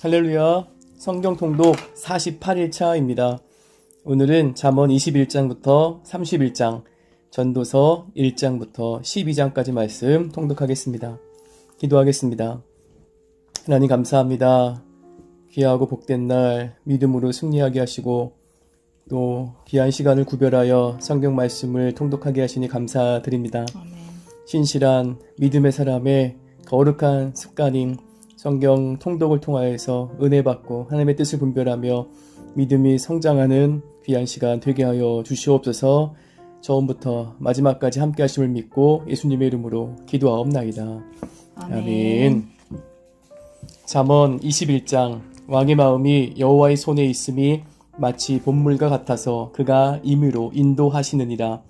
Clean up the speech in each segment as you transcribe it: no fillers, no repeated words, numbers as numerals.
할렐루야. 성경 통독 48일차입니다. 오늘은 잠언 21장부터 31장, 전도서 1장부터 12장까지 말씀 통독하겠습니다. 기도하겠습니다. 하나님 감사합니다. 귀하고 복된 날 믿음으로 승리하게 하시고 또 귀한 시간을 구별하여 성경 말씀을 통독하게 하시니 감사드립니다. 아멘. 신실한 믿음의 사람의 거룩한 습관인 성경 통독을 통하여서 은혜 받고 하나님의 뜻을 분별하며 믿음이 성장하는 귀한 시간 되게 하여 주시옵소서. 처음부터 마지막까지 함께 하심을 믿고 예수님의 이름으로 기도하옵나이다. 아멘. 잠언 21장. 왕의 마음이 여호와의 손에 있음이 마치 봇물과 같아서 그가 임의로 인도하시느니라.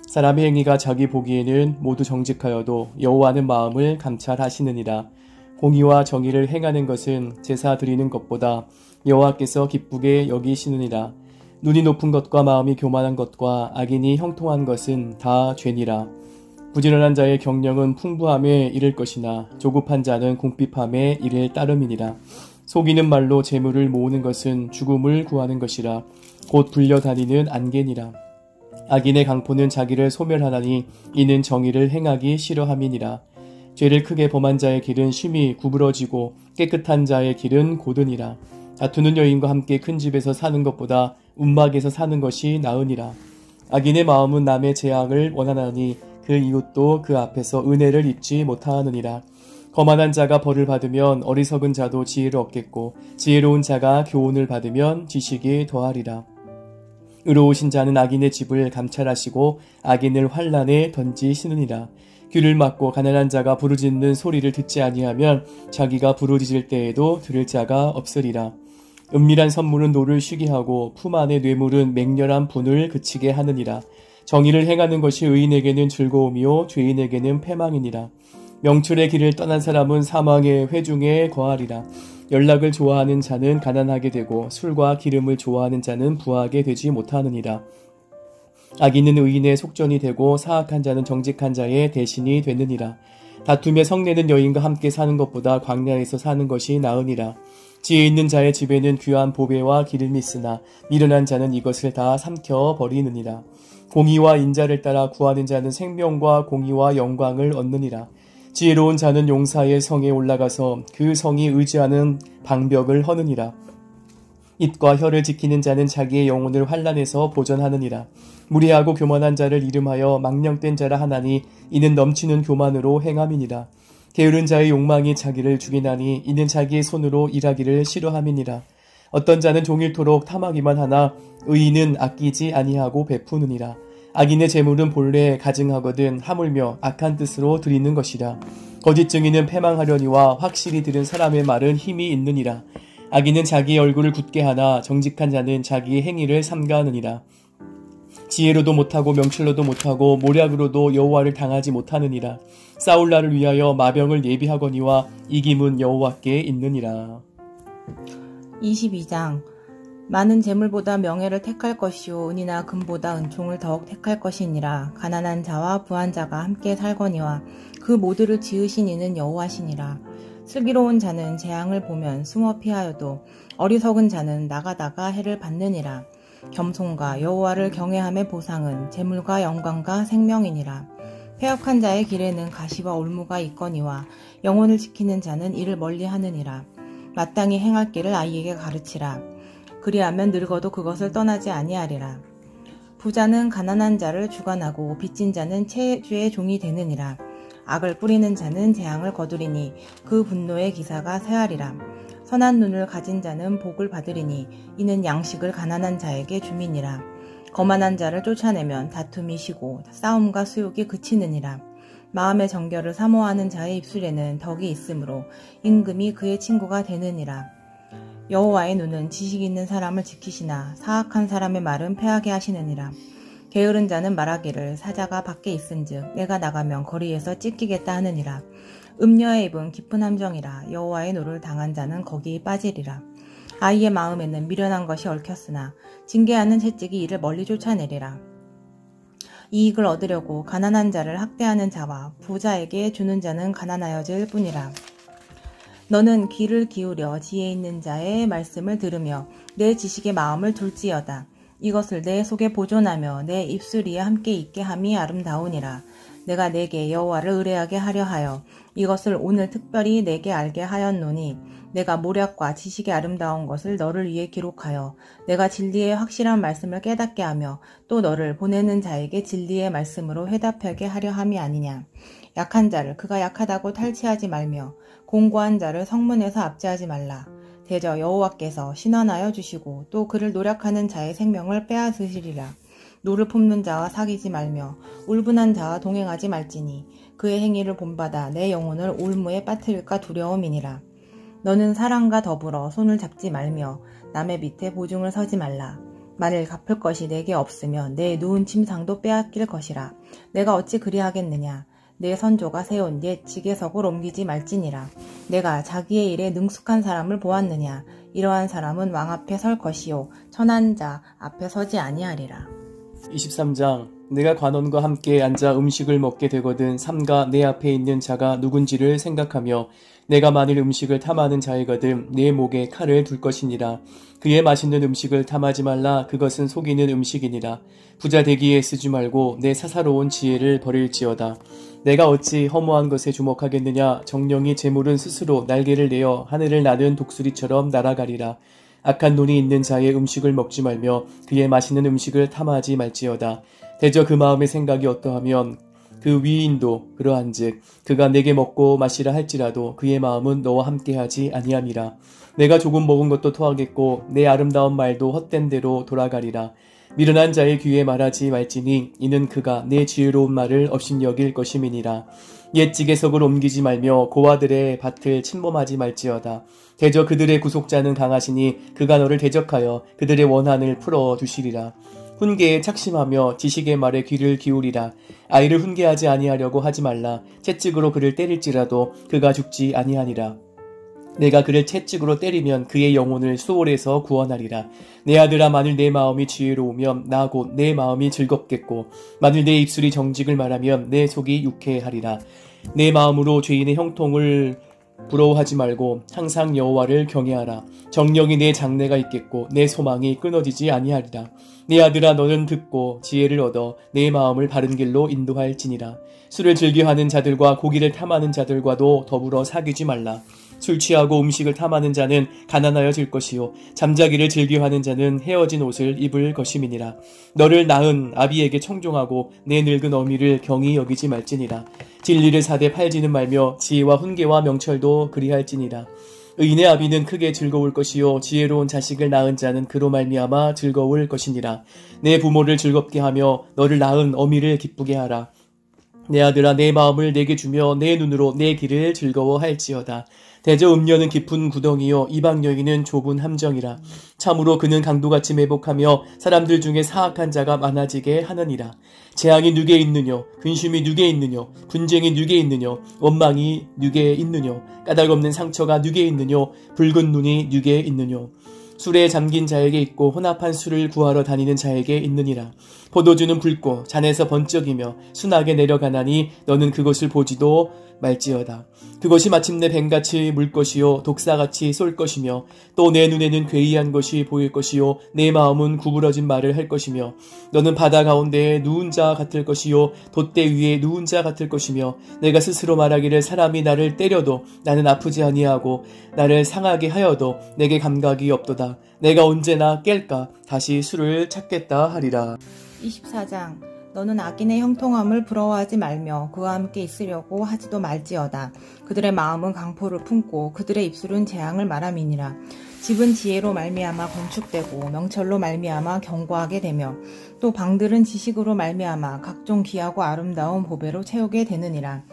사람의 행위가 자기 보기에는 모두 정직하여도 여호와는 마음을 감찰하시느니라. 공의와 정의를 행하는 것은 제사 드리는 것보다 여호와께서 기쁘게 여기시느니라. 눈이 높은 것과 마음이 교만한 것과 악인이 형통한 것은 다 죄니라. 부지런한 자의 경영은 풍부함에 이를 것이나 조급한 자는 궁핍함에 이를 따름이니라. 속이는 말로 재물을 모으는 것은 죽음을 구하는 것이라. 곧 불려다니는 안개니라. 악인의 강포는 자기를 소멸하나니 이는 정의를 행하기 싫어함이니라. 죄를 크게 범한 자의 길은 심히 구부러지고 깨끗한 자의 길은 고드니라. 다투는 여인과 함께 큰 집에서 사는 것보다 움막에서 사는 것이 나으니라. 악인의 마음은 남의 재앙을 원하나니 그 이웃도 그 앞에서 은혜를 입지 못하느니라. 거만한 자가 벌을 받으면 어리석은 자도 지혜를 얻겠고 지혜로운 자가 교훈을 받으면 지식이 더하리라. 의로우신 자는 악인의 집을 감찰하시고 악인을 환란에 던지시느니라. 귀를 막고 가난한 자가 부르짖는 소리를 듣지 아니하면 자기가 부르짖을 때에도 들을 자가 없으리라. 은밀한 선물은 노를 쉬게 하고 품 안의 뇌물은 맹렬한 분을 그치게 하느니라. 정의를 행하는 것이 의인에게는 즐거움이요 죄인에게는 패망이니라. 명철의 길을 떠난 사람은 사망의 회중에 거하리라. 연락을 좋아하는 자는 가난하게 되고 술과 기름을 좋아하는 자는 부하게 되지 못하느니라. 악인은 의인의 속전이 되고 사악한 자는 정직한 자의 대신이 되느니라. 다툼에 성내는 여인과 함께 사는 것보다 광야에서 사는 것이 나으니라. 지혜 있는 자의 집에는 귀한 보배와 기름이 있으나 미련한 자는 이것을 다 삼켜 버리느니라. 공의와 인자를 따라 구하는 자는 생명과 공의와 영광을 얻느니라. 지혜로운 자는 용사의 성에 올라가서 그 성이 의지하는 방벽을 허느니라. 입과 혀를 지키는 자는 자기의 영혼을 환난에서 보전하느니라. 무례하고 교만한 자를 이름하여 망령된 자라 하나니 이는 넘치는 교만으로 행함이니라. 게으른 자의 욕망이 자기를 죽이나니 이는 자기의 손으로 일하기를 싫어함이니라. 어떤 자는 종일토록 탐하기만 하나 의인은 아끼지 아니하고 베푸느니라. 악인의 재물은 본래 가증하거든 하물며 악한 뜻으로 드리는 것이라. 거짓 증인은 패망하려니와 확실히 들은 사람의 말은 힘이 있느니라. 악인은 자기의 얼굴을 굳게 하나 정직한 자는 자기의 행위를 삼가하느니라. 지혜로도 못하고 명철로도 못하고 모략으로도 여호와를 당하지 못하느니라. 싸울 날을 위하여 마병을 예비하거니와 이김은 여호와께 있느니라. 22장. 많은 재물보다 명예를 택할 것이요 은이나 금보다 은총을 더욱 택할 것이니라. 가난한 자와 부한 자가 함께 살거니와 그 모두를 지으신 이는 여호와시니라. 슬기로운 자는 재앙을 보면 숨어 피하여도 어리석은 자는 나가다가 해를 받느니라. 겸손과 여호와를 경외함의 보상은 재물과 영광과 생명이니라. 패역한 자의 길에는 가시와 올무가 있거니와 영혼을 지키는 자는 이를 멀리하느니라. 마땅히 행할 길을 아이에게 가르치라. 그리하면 늙어도 그것을 떠나지 아니하리라. 부자는 가난한 자를 주관하고 빚진 자는 체주의 종이 되느니라. 악을 뿌리는 자는 재앙을 거두리니 그 분노의 기사가 쇠하리라. 선한 눈을 가진 자는 복을 받으리니 이는 양식을 가난한 자에게 줌이니라. 거만한 자를 쫓아내면 다툼이 쉬고 싸움과 수욕이 그치느니라. 마음의 정결을 사모하는 자의 입술에는 덕이 있으므로 임금이 그의 친구가 되느니라. 여호와의 눈은 지식 있는 사람을 지키시나 사악한 사람의 말은 패하게 하시느니라. 게으른 자는 말하기를 사자가 밖에 있은즉 내가 나가면 거리에서 찢기겠다 하느니라. 음녀의 입은 깊은 함정이라. 여호와의 노를 당한 자는 거기 빠지리라. 아이의 마음에는 미련한 것이 얽혔으나 징계하는 채찍이 이를 멀리 쫓아내리라. 이익을 얻으려고 가난한 자를 학대하는 자와 부자에게 주는 자는 가난하여질 뿐이라. 너는 귀를 기울여 지혜 있는 자의 말씀을 들으며 내 지식의 마음을 둘지어다. 이것을 내 속에 보존하며 내 입술 위에 함께 있게 함이 아름다우니라. 내가 내게 여호와를 의뢰하게 하려 하여 이것을 오늘 특별히 내게 알게 하였노니 내가 모략과 지식의 아름다운 것을 너를 위해 기록하여 내가 진리의 확실한 말씀을 깨닫게 하며 또 너를 보내는 자에게 진리의 말씀으로 회답하게 하려 함이 아니냐. 약한 자를 그가 약하다고 탈취하지 말며 공고한 자를 성문에서 압제하지 말라. 대저 여호와께서 신원하여 주시고 또 그를 노력하는 자의 생명을 빼앗으시리라. 노를 품는 자와 사귀지 말며 울분한 자와 동행하지 말지니 그의 행위를 본받아 내 영혼을 올무에 빠뜨릴까 두려움이니라. 너는 사랑과 더불어 손을 잡지 말며 남의 밑에 보증을 서지 말라. 만일 갚을 것이 내게 없으면 내 누운 침상도 빼앗길 것이라. 내가 어찌 그리하겠느냐. 내 선조가 세운 옛 지게석을 옮기지 말지니라. 내가 자기의 일에 능숙한 사람을 보았느냐. 이러한 사람은 왕 앞에 설 것이요 천한 자 앞에 서지 아니하리라. 23장. 내가 관원과 함께 앉아 음식을 먹게 되거든 삼가 내 앞에 있는 자가 누군지를 생각하며 내가 만일 음식을 탐하는 자이거든 내 목에 칼을 둘 것이니라. 그의 맛있는 음식을 탐하지 말라. 그것은 속이는 음식이니라. 부자 되기에 쓰지 말고 내 사사로운 지혜를 버릴지어다. 내가 어찌 허무한 것에 주목하겠느냐. 정령이 재물은 스스로 날개를 내어 하늘을 나는 독수리처럼 날아가리라. 악한 눈이 있는 자의 음식을 먹지 말며 그의 맛있는 음식을 탐하지 말지어다. 대저 그 마음의 생각이 어떠하면 그 위인도 그러한즉 그가 내게 먹고 마시라 할지라도 그의 마음은 너와 함께하지 아니함이라. 내가 조금 먹은 것도 토하겠고 내 아름다운 말도 헛된 대로 돌아가리라. 미련한 자의 귀에 말하지 말지니 이는 그가 내 지혜로운 말을 업신여길 것임이니라. 옛 지게석을 옮기지 말며 고아들의 밭을 침범하지 말지어다. 대저 그들의 구속자는 강하시니 그가 너를 대적하여 그들의 원한을 풀어주시리라. 훈계에 착심하며 지식의 말에 귀를 기울이라. 아이를 훈계하지 아니하려고 하지 말라. 채찍으로 그를 때릴지라도 그가 죽지 아니하니라. 내가 그를 채찍으로 때리면 그의 영혼을 수월에서 구원하리라. 내 아들아, 만일 내 마음이 지혜로우면 나 곧 내 마음이 즐겁겠고 만일 내 입술이 정직을 말하면 내 속이 유쾌하리라. 내 마음으로 죄인의 형통을 부러워하지 말고 항상 여호와를 경외하라. 정령이 내 장래가 있겠고 내 소망이 끊어지지 아니하리라. 내 아들아, 너는 듣고 지혜를 얻어 내 마음을 바른 길로 인도할지니라. 술을 즐겨하는 자들과 고기를 탐하는 자들과도 더불어 사귀지 말라. 술 취하고 음식을 탐하는 자는 가난하여질 것이요 잠자기를 즐겨하는 자는 헤어진 옷을 입을 것임이니라. 너를 낳은 아비에게 청종하고 내 늙은 어미를 경히 여기지 말지니라. 진리를 사되 팔지는 말며 지혜와 훈계와 명철도 그리할지니라. 의인의 아비는 크게 즐거울 것이요 지혜로운 자식을 낳은 자는 그로 말미암아 즐거울 것이니라. 내 부모를 즐겁게 하며 너를 낳은 어미를 기쁘게 하라. 내 아들아, 내 마음을 내게 주며 내 눈으로 내 길을 즐거워할지어다. 대저 음녀는 깊은 구덩이요 이방 여인은 좁은 함정이라. 참으로 그는 강도같이 매복하며 사람들 중에 사악한 자가 많아지게 하느니라. 재앙이 누게 있느뇨, 근심이 누게 있느뇨, 분쟁이 누게 있느뇨, 원망이 누게 있느뇨, 까닭없는 상처가 누게 있느뇨, 붉은 눈이 누게 있느뇨. 술에 잠긴 자에게 있고 혼합한 술을 구하러 다니는 자에게 있느니라. 포도주는 붉고 잔에서 번쩍이며 순하게 내려가나니 너는 그것을 보지도 말지어다. 그것이 마침내 뱀같이 물 것이요 독사같이 쏠 것이며 또 내 눈에는 괴이한 것이 보일 것이요 내 마음은 구부러진 말을 할 것이며 너는 바다 가운데에 누운 자 같을 것이요 돛대 위에 누운 자 같을 것이며 내가 스스로 말하기를 사람이 나를 때려도 나는 아프지 아니하고 나를 상하게 하여도 내게 감각이 없도다. 내가 언제나 깰까 다시 술을 찾겠다 하리라. 24장. 너는 악인의 형통함을 부러워하지 말며 그와 함께 있으려고 하지도 말지어다. 그들의 마음은 강포를 품고 그들의 입술은 재앙을 말함이니라. 집은 지혜로 말미암아 건축되고 명철로 말미암아 견고하게 되며 또 방들은 지식으로 말미암아 각종 귀하고 아름다운 보배로 채우게 되느니라.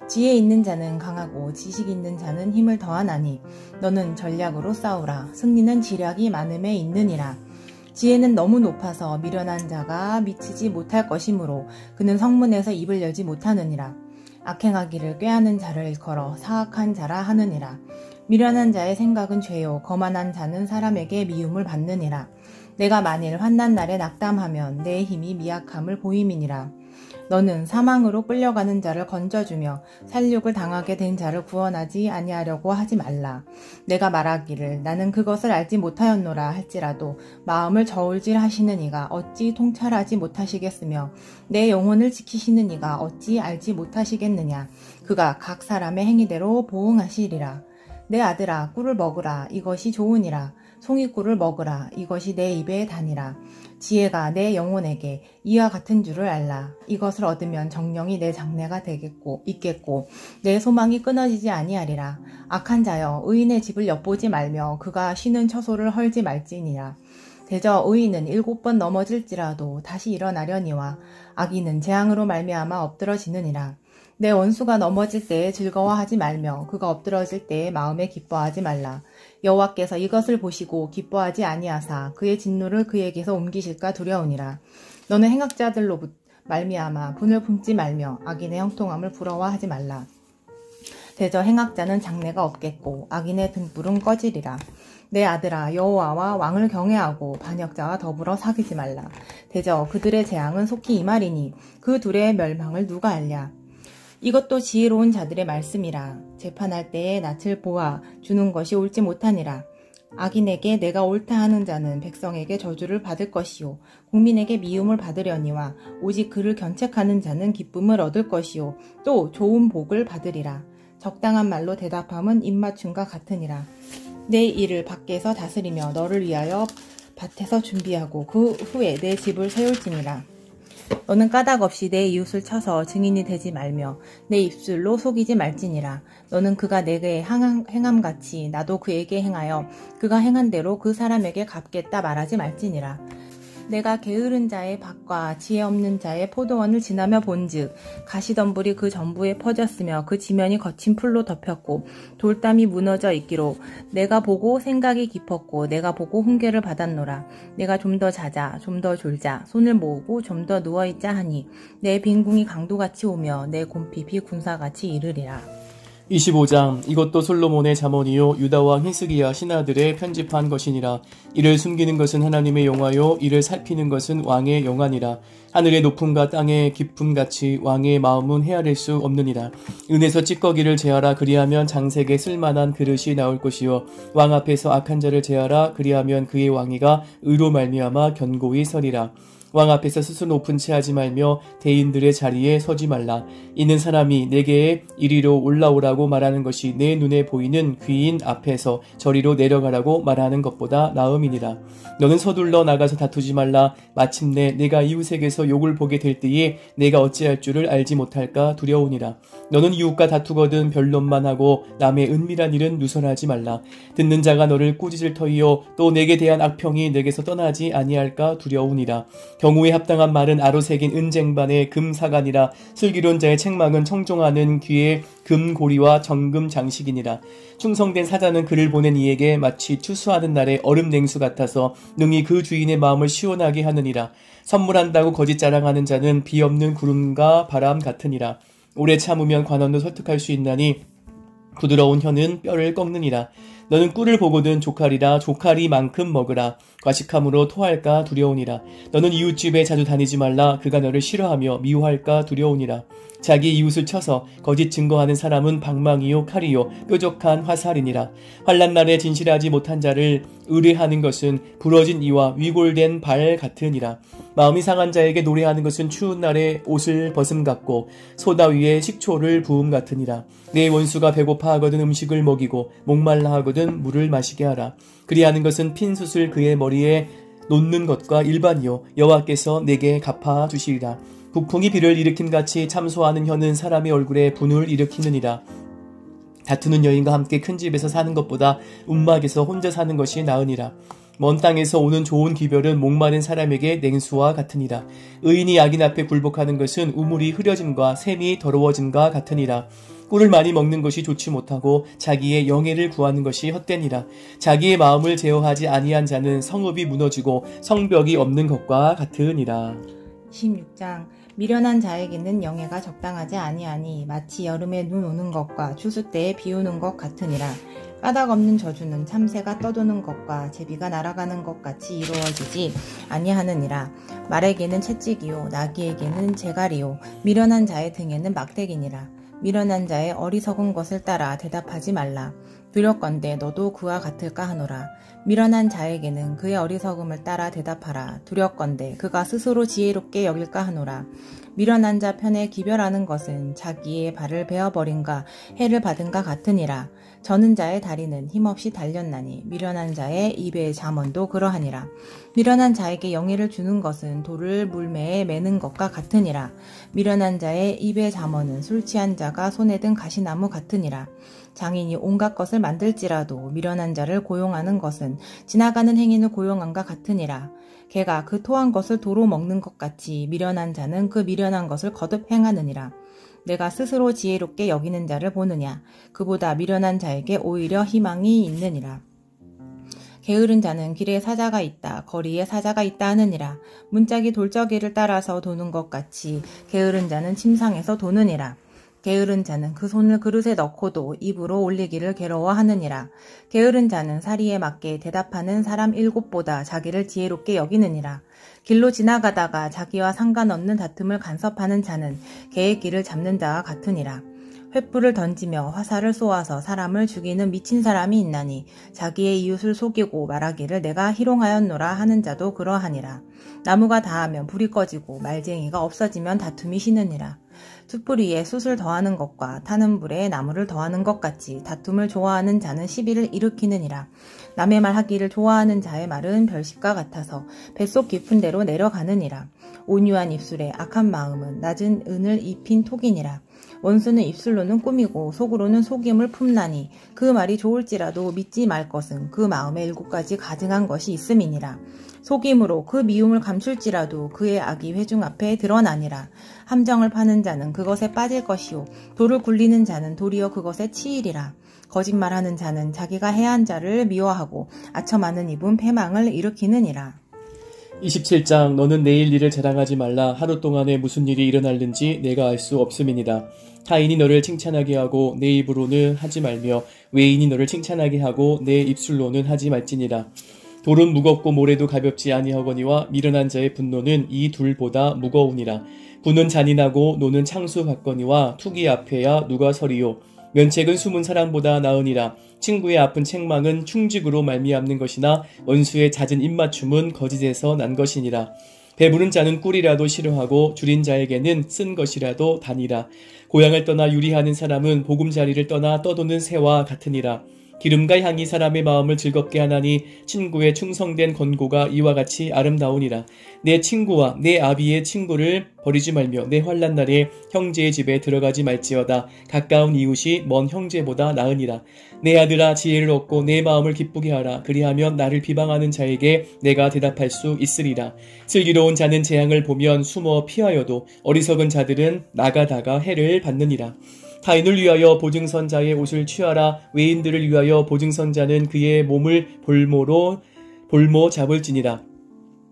지혜 있는 자는 강하고 지식 있는 자는 힘을 더하나니 너는 전략으로 싸우라. 승리는 지략이 많음에 있느니라. 지혜는 너무 높아서 미련한 자가 미치지 못할 것이므로 그는 성문에서 입을 열지 못하느니라. 악행하기를 꾀하는 자를 일컬어 사악한 자라 하느니라. 미련한 자의 생각은 죄요 거만한 자는 사람에게 미움을 받느니라. 내가 만일 환난 날에 낙담하면 내 힘이 미약함을 보임이니라. 너는 사망으로 끌려가는 자를 건져주며 살육을 당하게 된 자를 구원하지 아니하려고 하지 말라. 내가 말하기를 나는 그것을 알지 못하였노라 할지라도 마음을 저울질하시는 이가 어찌 통찰하지 못하시겠으며 내 영혼을 지키시는 이가 어찌 알지 못하시겠느냐. 그가 각 사람의 행위대로 보응하시리라. 내 아들아, 꿀을 먹으라. 이것이 좋으니라. 송이꿀을 먹으라. 이것이 내 입에 다니라. 지혜가 내 영혼에게 이와 같은 줄을 알라. 이것을 얻으면 정령이 내 장래가 있겠고 내 소망이 끊어지지 아니하리라. 악한 자여, 의인의 집을 엿보지 말며 그가 쉬는 처소를 헐지 말지니라. 대저 의인은 7번 넘어질지라도 다시 일어나려니와 악인은 재앙으로 말미암아 엎드러지느니라. 내 원수가 넘어질 때에 즐거워하지 말며 그가 엎드러질 때에 마음에 기뻐하지 말라. 여호와께서 이것을 보시고 기뻐하지 아니하사 그의 진노를 그에게서 옮기실까 두려우니라. 너는 행악자들로 말미암아 분을 품지 말며 악인의 형통함을 부러워하지 말라. 대저 행악자는 장래가 없겠고 악인의 등불은 꺼지리라. 내 아들아, 여호와와 왕을 경외하고 반역자와 더불어 사귀지 말라. 대저 그들의 재앙은 속히 임하리니 그 둘의 멸망을 누가 알랴. 이것도 지혜로운 자들의 말씀이라. 재판할 때에 낯을 보아 주는 것이 옳지 못하니라. 악인에게 내가 옳다 하는 자는 백성에게 저주를 받을 것이요 국민에게 미움을 받으려니와 오직 그를 견책하는 자는 기쁨을 얻을 것이요 또 좋은 복을 받으리라. 적당한 말로 대답함은 입맞춤과 같으니라. 내 일을 밖에서 다스리며 너를 위하여 밭에서 준비하고 그 후에 내 집을 세울지니라. 너는 까닭 없이 내 이웃을 쳐서 증인이 되지 말며 내 입술로 속이지 말지니라. 너는 그가 내게 행함같이 나도 그에게 행하여 그가 행한 대로 그 사람에게 갚겠다 말하지 말지니라. 내가 게으른 자의 밭과 지혜 없는 자의 포도원을 지나며 본즉 가시덤불이 그 전부에 퍼졌으며 그 지면이 거친 풀로 덮였고 돌담이 무너져 있기로 내가 보고 생각이 깊었고 내가 보고 훈계를 받았노라. 내가 좀 더 자자 좀 더 졸자 손을 모으고 좀 더 누워있자 하니 내 빈궁이 강도같이 오며 내 곰핍이 군사같이 이르리라. 25장. 이것도 솔로몬의 잠언이요 유다왕 히스기야 신하들의 편집한 것이니라. 이를 숨기는 것은 하나님의 영화요 이를 살피는 것은 왕의 영안이라. 하늘의 높음과 땅의 깊음같이 왕의 마음은 헤아릴 수 없느니라. 은에서 찌꺼기를 제하라. 그리하면 장색에 쓸만한 그릇이 나올 것이요 왕 앞에서 악한 자를 제하라. 그리하면 그의 왕위가 의로 말미암아 견고히 서리라. 왕 앞에서 스스로 높은 채 하지 말며 대인들의 자리에 서지 말라. 이는 사람이 내게 이리로 올라오라고 말하는 것이 내 눈에 보이는 귀인 앞에서 저리로 내려가라고 말하는 것보다 나음이니라. 너는 서둘러 나가서 다투지 말라. 마침내 내가 이웃에게서 욕을 보게 될 때에 내가 어찌할 줄을 알지 못할까 두려우니라. 너는 이웃과 다투거든 변론만 하고 남의 은밀한 일은 누설하지 말라. 듣는 자가 너를 꾸짖을 터이요 또 내게 대한 악평이 내게서 떠나지 아니할까 두려우니라. 경우에 합당한 말은 아로 새긴 은쟁반의 금사관이라. 슬기로운 자의 책망은 청종하는 귀의 금고리와 정금 장식이니라. 충성된 사자는 그를 보낸 이에게 마치 추수하는 날의 얼음 냉수 같아서 능히 그 주인의 마음을 시원하게 하느니라. 선물한다고 거짓 자랑하는 자는 비 없는 구름과 바람 같으니라. 오래 참으면 관원도 설득할 수 있나니 부드러운 혀는 뼈를 꺾느니라. 너는 꿀을 보거든 조카리라. 조카리만큼 먹으라. 과식함으로 토할까 두려우니라. 너는 이웃집에 자주 다니지 말라. 그가 너를 싫어하며 미워할까 두려우니라. 자기 이웃을 쳐서 거짓 증거하는 사람은 방망이요 칼이요 뾰족한 화살이니라. 환난 날에 진실하지 못한 자를 의뢰하는 것은 부러진 이와 위골된 발 같으니라. 마음이 상한 자에게 노래하는 것은 추운 날에 옷을 벗음 같고 소다 위에 식초를 부음 같으니라. 내 원수가 배고파 하거든 음식을 먹이고 목말라 하거든 물을 마시게 하라. 그리하는 것은 핀 숯을 그의 머리에 놓는 것과 일반이요 여호와께서 내게 갚아 주시리라. 북풍이 비를 일으킴같이 참소하는 혀는 사람의 얼굴에 분을 일으키느니라. 다투는 여인과 함께 큰 집에서 사는 것보다 움막에서 혼자 사는 것이 나으니라. 먼 땅에서 오는 좋은 기별은 목마른 사람에게 냉수와 같으니라. 의인이 악인 앞에 굴복하는 것은 우물이 흐려짐과 샘이 더러워짐과 같으니라. 꿀을 많이 먹는 것이 좋지 못하고 자기의 영예를 구하는 것이 헛되니라. 자기의 마음을 제어하지 아니한 자는 성읍이 무너지고 성벽이 없는 것과 같으니라. 26장. 미련한 자에게는 영예가 적당하지 아니하니 마치 여름에 눈 오는 것과 추수 때에 비 오는 것 같으니라. 까닭 없는 저주는 참새가 떠도는 것과 제비가 날아가는 것 같이 이루어지지 아니하느니라. 말에게는 채찍이요 나귀에게는 재갈이요 미련한 자의 등에는 막대기니라. 미련한 자의 어리석은 것을 따라 대답하지 말라. 두렵건대 너도 그와 같을까 하노라. 미련한 자에게는 그의 어리석음을 따라 대답하라. 두렵건대 그가 스스로 지혜롭게 여길까 하노라. 미련한 자 편에 기별하는 것은 자기의 발을 베어버린가 해를 받은가 같으니라. 저는 자의 다리는 힘없이 달렸나니 미련한 자의 입의 잠언도 그러하니라. 미련한 자에게 영예를 주는 것은 돌을 물매에 매는 것과 같으니라. 미련한 자의 입의 잠언은 술 취한 자가 손에 든 가시나무 같으니라. 장인이 온갖 것을 만들지라도 미련한 자를 고용하는 것은 지나가는 행인을 고용한과 같으니라. 개가 그 토한 것을 도로 먹는 것 같이 미련한 자는 그 미련한 것을 거듭 행하느니라. 내가 스스로 지혜롭게 여기는 자를 보느냐. 그보다 미련한 자에게 오히려 희망이 있느니라. 게으른 자는 길에 사자가 있다, 거리에 사자가 있다 하느니라. 문짝이 돌적이를 따라서 도는 것 같이 게으른 자는 침상에서 도느니라. 게으른 자는 그 손을 그릇에 넣고도 입으로 올리기를 괴로워하느니라. 게으른 자는 사리에 맞게 대답하는 사람 7보다 자기를 지혜롭게 여기느니라. 길로 지나가다가 자기와 상관없는 다툼을 간섭하는 자는 개의 길을 잡는 자와 같으니라. 횃불을 던지며 화살을 쏘아서 사람을 죽이는 미친 사람이 있나니 자기의 이웃을 속이고 말하기를 내가 희롱하였노라 하는 자도 그러하니라. 나무가 닿으면 불이 꺼지고 말쟁이가 없어지면 다툼이 쉬느니라. 숯불 위에 숯을 더하는 것과 타는 불에 나무를 더하는 것 같이 다툼을 좋아하는 자는 시비를 일으키느니라. 남의 말 하기를 좋아하는 자의 말은 별식과 같아서 뱃속 깊은 데로 내려가느니라. 온유한 입술에 악한 마음은 낮은 은을 입힌 톡이니라. 원수는 입술로는 꾸미고 속으로는 속임을 품나니 그 말이 좋을지라도 믿지 말 것은 그 마음에 7가지 가증한 것이 있음이니라. 속임으로 그 미움을 감출지라도 그의 악이 회중 앞에 드러나니라. 함정을 파는 자는 그것에 빠질 것이요 돌을 굴리는 자는 도리어 그것에 치이리라. 거짓말하는 자는 자기가 해한 자를 미워하고 아첨하는 입은 패망을 일으키느니라. 27장 너는 내일 일을 자랑하지 말라. 하루 동안에 무슨 일이 일어날는지 내가 알 수 없음이니라. 타인이 너를 칭찬하게 하고 내 입으로는 하지 말며 외인이 너를 칭찬하게 하고 내 입술로는 하지 말지니라. 돌은 무겁고 모래도 가볍지 아니하거니와 미련한 자의 분노는 이 둘보다 무거우니라. 분은 잔인하고 노는 창수 받거니와 투기 앞에야 누가 서리요. 면책은 숨은 사람보다 나으니라. 친구의 아픈 책망은 충직으로 말미암는 것이나 원수의 잦은 입맞춤은 거짓에서 난 것이니라. 배부른 자는 꿀이라도 싫어하고 줄인 자에게는 쓴 것이라도 다니라. 고향을 떠나 유리하는 사람은 보금자리를 떠나 떠도는 새와 같으니라. 기름과 향이 사람의 마음을 즐겁게 하나니 친구의 충성된 권고가 이와 같이 아름다우니라. 내 친구와 내 아비의 친구를 버리지 말며 내 환난 날에 형제의 집에 들어가지 말지어다. 가까운 이웃이 먼 형제보다 나으니라. 내 아들아 지혜를 얻고 내 마음을 기쁘게 하라. 그리하면 나를 비방하는 자에게 내가 대답할 수 있으리라. 슬기로운 자는 재앙을 보면 숨어 피하여도 어리석은 자들은 나가다가 해를 받느니라. 타인을 위하여 보증선자의 옷을 취하라. 외인들을 위하여 보증선자는 그의 몸을 볼모 잡을지니라.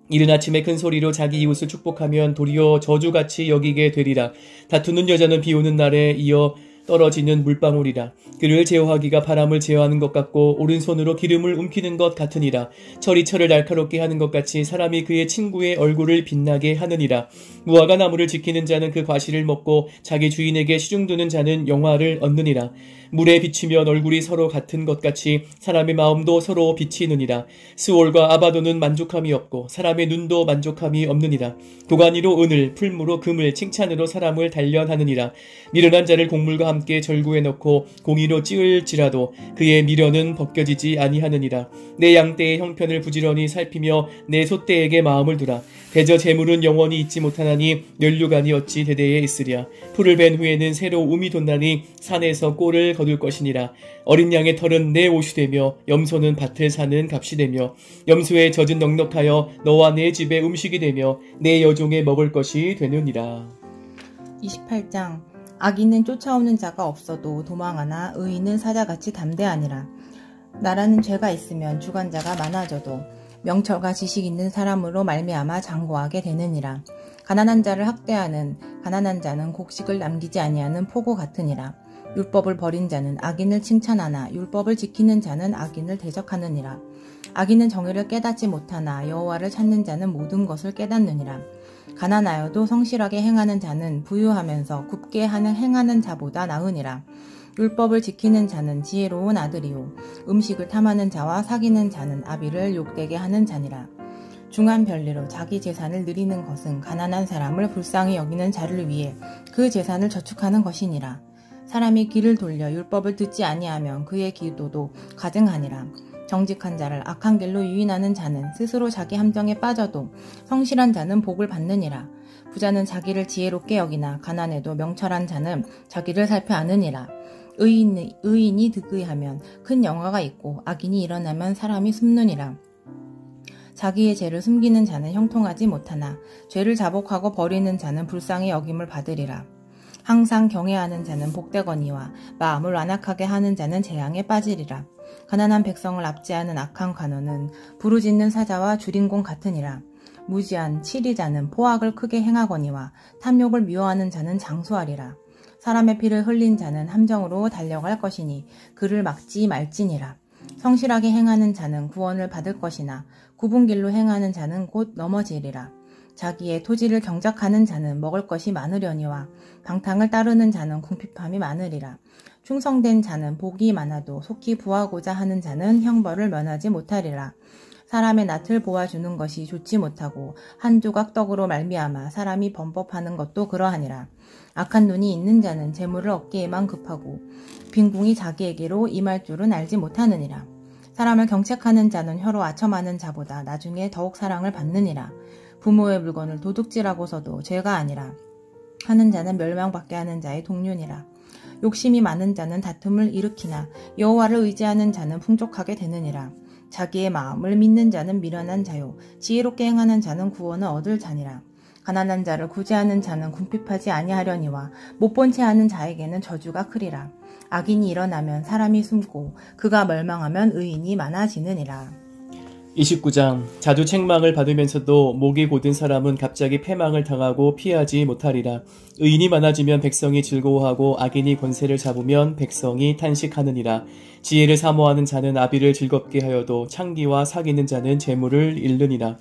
이른 아침에 큰 소리로 자기 이웃을 축복하면 도리어 저주같이 여기게 되리라. 다투는 여자는 비 오는 날에 이어 떨어지는 물방울이라. 그를 제어하기가 바람을 제어하는 것 같고 오른손으로 기름을 움키는 것 같으니라. 철이 철을 날카롭게 하는 것 같이 사람이 그의 친구의 얼굴을 빛나게 하느니라. 무화과 나무를 지키는 자는 그 과실을 먹고 자기 주인에게 시중두는 자는 영화를 얻느니라. 물에 비치면 얼굴이 서로 같은 것 같이 사람의 마음도 서로 비치느니라. 스올과 아바도는 만족함이 없고 사람의 눈도 만족함이 없느니라. 도가니로 은을, 풀무로 금을, 칭찬으로 사람을 단련하느니라. 미련한 자를 곡물과 함께 절구에 넣고 공의로 찌을지라도 그의 미련은 벗겨지지 아니하느니라. 내 양떼의 형편을 부지런히 살피며 내 소떼에게 마음을 두라. 대저 재물은 영원히 잊지 못하나니 면류관이 어찌 대대에 있으랴. 풀을 벤 후에는 새로 움이 돋나니 산에서 꼴을 거둘 것이니라. 어린 양의 털은 내 옷이 되며 염소는 밭을 사는 값이 되며 염소의 젖은 넉넉하여 너와 내 집의 음식이 되며 내 여종의 먹을 것이 되느니라. 28장 악인은 쫓아오는 자가 없어도 도망하나 의인은 사자같이 담대하니라. 나라는 죄가 있으면 주관자가 많아져도 명철과 지식 있는 사람으로 말미암아 장구하게 되느니라. 가난한 자를 학대하는 가난한 자는 곡식을 남기지 아니하는 포구 같으니라. 율법을 버린 자는 악인을 칭찬하나 율법을 지키는 자는 악인을 대적하느니라. 악인은 정의를 깨닫지 못하나 여호와를 찾는 자는 모든 것을 깨닫느니라. 가난하여도 성실하게 행하는 자는 부유하면서 굽게 행하는 자보다 나으니라. 율법을 지키는 자는 지혜로운 아들이요 음식을 탐하는 자와 사귀는 자는 아비를 욕되게 하는 자니라. 중한 별리로 자기 재산을 늘리는 것은 가난한 사람을 불쌍히 여기는 자를 위해 그 재산을 저축하는 것이니라. 사람이 귀를 돌려 율법을 듣지 아니하면 그의 기도도 가증하니라. 정직한 자를 악한 길로 유인하는 자는 스스로 자기 함정에 빠져도 성실한 자는 복을 받느니라. 부자는 자기를 지혜롭게 여기나 가난해도 명철한 자는 자기를 살펴 아느니라. 의인이 득의하면 큰 영화가 있고 악인이 일어나면 사람이 숨느니라. 자기의 죄를 숨기는 자는 형통하지 못하나 죄를 자복하고 버리는 자는 불쌍히 여김을 받으리라. 항상 경외하는 자는 복되거니와 마음을 완악하게 하는 자는 재앙에 빠지리라. 가난한 백성을 압제하는 악한 관원은 부르짖는 사자와 주린공 같으니라. 무지한 치리자는 포악을 크게 행하거니와 탐욕을 미워하는 자는 장수하리라. 사람의 피를 흘린 자는 함정으로 달려갈 것이니 그를 막지 말지니라. 성실하게 행하는 자는 구원을 받을 것이나 굽은 길로 행하는 자는 곧 넘어지리라. 자기의 토지를 경작하는 자는 먹을 것이 많으려니와 방탕을 따르는 자는 궁핍함이 많으리라. 충성된 자는 복이 많아도 속히 부하고자 하는 자는 형벌을 면하지 못하리라. 사람의 낯을 보아주는 것이 좋지 못하고 한 조각 떡으로 말미암아 사람이 범법하는 것도 그러하니라. 악한 눈이 있는 자는 재물을 얻기에만 급하고 빈궁이 자기에게로 임할 줄은 알지 못하느니라. 사람을 경책하는 자는 혀로 아첨하는 자보다 나중에 더욱 사랑을 받느니라. 부모의 물건을 도둑질하고서도 죄가 아니라 하는 자는 멸망받게 하는 자의 동류니라. 욕심이 많은 자는 다툼을 일으키나 여호와를 의지하는 자는 풍족하게 되느니라. 자기의 마음을 믿는 자는 미련한 자요 지혜롭게 행하는 자는 구원을 얻을 자니라. 가난한 자를 구제하는 자는 궁핍하지 아니하려니와 못 본 채 하는 자에게는 저주가 크리라. 악인이 일어나면 사람이 숨고 그가 멸망하면 의인이 많아지느니라. 29장 자주 책망을 받으면서도 목이 곧은 사람은 갑자기 패망을 당하고 피하지 못하리라. 의인이 많아지면 백성이 즐거워하고 악인이 권세를 잡으면 백성이 탄식하느니라. 지혜를 사모하는 자는 아비를 즐겁게 하여도 창기와 사귀는 자는 재물을 잃느니라.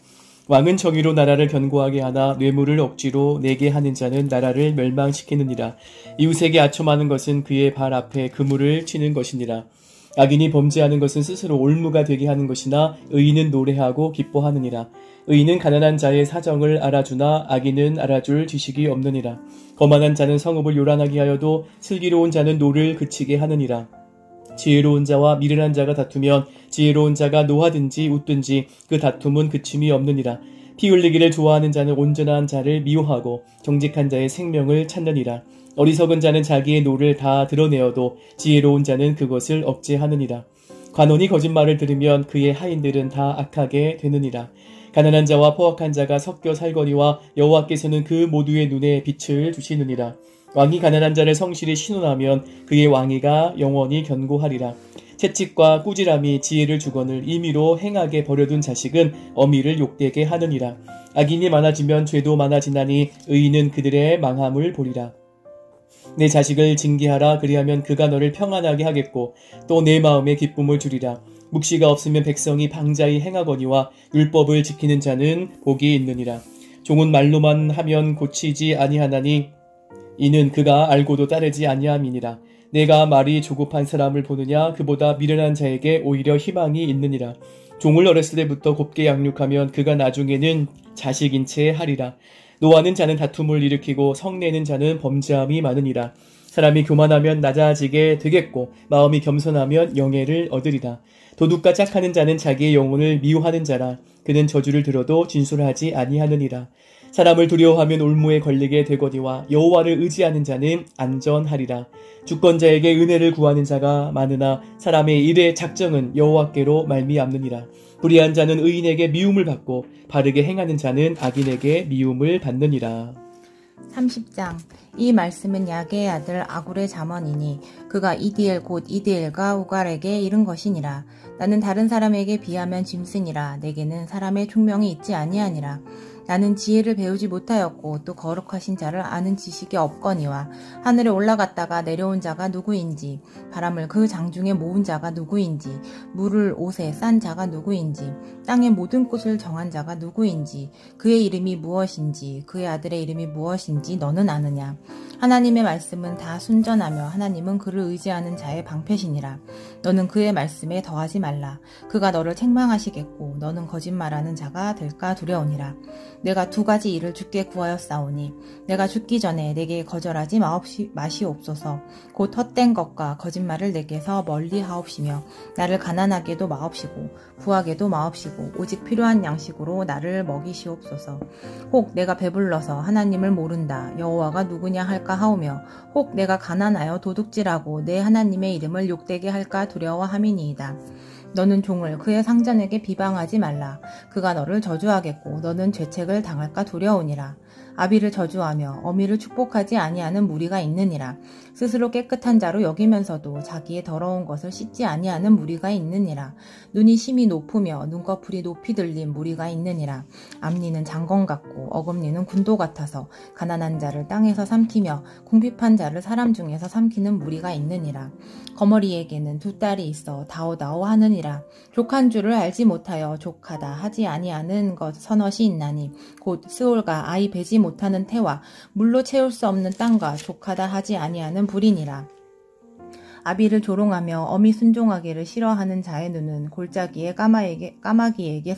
왕은 정의로 나라를 견고하게 하나 뇌물을 억지로 내게 하는 자는 나라를 멸망시키느니라. 이웃에게 아첨하는 것은 그의 발 앞에 그물을 치는 것이니라. 악인이 범죄하는 것은 스스로 올무가 되게 하는 것이나 의인은 노래하고 기뻐하느니라. 의인은 가난한 자의 사정을 알아주나 악인은 알아줄 지식이 없느니라. 거만한 자는 성읍을 요란하게 하여도 슬기로운 자는 노를 그치게 하느니라. 지혜로운 자와 미련한 자가 다투면 지혜로운 자가 노하든지 웃든지 그 다툼은 그침이 없느니라. 피 흘리기를 좋아하는 자는 온전한 자를 미워하고 정직한 자의 생명을 찾느니라. 어리석은 자는 자기의 노를 다 드러내어도 지혜로운 자는 그것을 억제하느니라. 관원이 거짓말을 들으면 그의 하인들은 다 악하게 되느니라. 가난한 자와 포악한 자가 섞여 살거니와 여호와께서는 그 모두의 눈에 빛을 주시느니라. 왕이 가난한 자를 성실히 신원하면 그의 왕위가 영원히 견고하리라. 채찍과 꾸지람이 지혜를 주거늘 임의로 행하게 버려둔 자식은 어미를 욕되게 하느니라. 악인이 많아지면 죄도 많아지나니 의인은 그들의 망함을 보리라. 내 자식을 징계하라. 그리하면 그가 너를 평안하게 하겠고 또 내 마음에 기쁨을 주리라. 묵시가 없으면 백성이 방자히 행하거니와 율법을 지키는 자는 복이 있느니라. 종은 말로만 하면 고치지 아니하나니 이는 그가 알고도 따르지 아니함이니라. 내가 말이 조급한 사람을 보느냐? 그보다 미련한 자에게 오히려 희망이 있느니라. 종을 어렸을 때부터 곱게 양육하면 그가 나중에는 자식인 채 하리라. 노하는 자는 다툼을 일으키고 성내는 자는 범죄함이 많으니라. 사람이 교만하면 낮아지게 되겠고 마음이 겸손하면 영예를 얻으리라. 도둑과 짝하는 자는 자기의 영혼을 미워하는 자라. 그는 저주를 들어도 진술하지 아니하느니라. 사람을 두려워하면 올무에 걸리게 되거니와 여호와를 의지하는 자는 안전하리라. 주권자에게 은혜를 구하는 자가 많으나 사람의 일의 작정은 여호와께로 말미암느니라. 불의한 자는 의인에게 미움을 받고 바르게 행하는 자는 악인에게 미움을 받느니라. 30장 이 말씀은 야게의 아들 아굴의 잠언이니 그가 이디엘 곧 이디엘과 우갈에게 이른 것이니라. 나는 다른 사람에게 비하면 짐승이라. 내게는 사람의 총명이 있지 아니하니라. 나는 지혜를 배우지 못하였고 또 거룩하신 자를 아는 지식이 없거니와 하늘에 올라갔다가 내려온 자가 누구인지 바람을 그 장중에 모은 자가 누구인지 물을 옷에 싼 자가 누구인지 땅의 모든 곳을 정한 자가 누구인지 그의 이름이 무엇인지 그의 아들의 이름이 무엇인지 너는 아느냐. 하나님의 말씀은 다 순전하며 하나님은 그를 의지하는 자의 방패시니라. 너는 그의 말씀에 더하지 말라. 그가 너를 책망하시겠고 너는 거짓말하는 자가 될까 두려우니라. 내가 두 가지 일을 주께 구하였사오니 내가 죽기 전에 내게 거절하지 마시옵소서. 곧 헛된 것과 거짓말을 내게서 멀리 하옵시며 나를 가난하게도 마옵시고 부하게도 마옵시고 오직 필요한 양식으로 나를 먹이시옵소서. 혹 내가 배불러서 하나님을 모른다 여호와가 누구냐 할까 하오며 혹 내가 가난하여 도둑질하고 내 하나님의 이름을 욕되게 할까 두려워함이니이다. 너는 종을 그의 상전에게 비방하지 말라. 그가 너를 저주하겠고 너는 죄책을 당할까 두려우니라. 아비를 저주하며 어미를 축복하지 아니하는 무리가 있느니라. 스스로 깨끗한 자로 여기면서도 자기의 더러운 것을 씻지 아니하는 무리가 있느니라. 눈이 심히 높으며 눈꺼풀이 높이 들린 무리가 있느니라. 앞니는 장건 같고 어금니는 군도 같아서 가난한 자를 땅에서 삼키며 궁핍한 자를 사람 중에서 삼키는 무리가 있느니라. 거머리에게는 두 딸이 있어 다오다오 하느니라. 족한 줄을 알지 못하여 족하다 하지 아니하는 것 서넛이 있나니 곧 스올과 아이 베지 못하는 태와 물로 채울 수 없는 땅과 족하다 하지 아니하는 불이니라. 아비를 조롱하며 어미 순종하기를 싫어하는 자의 눈은 골짜기에 까마귀에게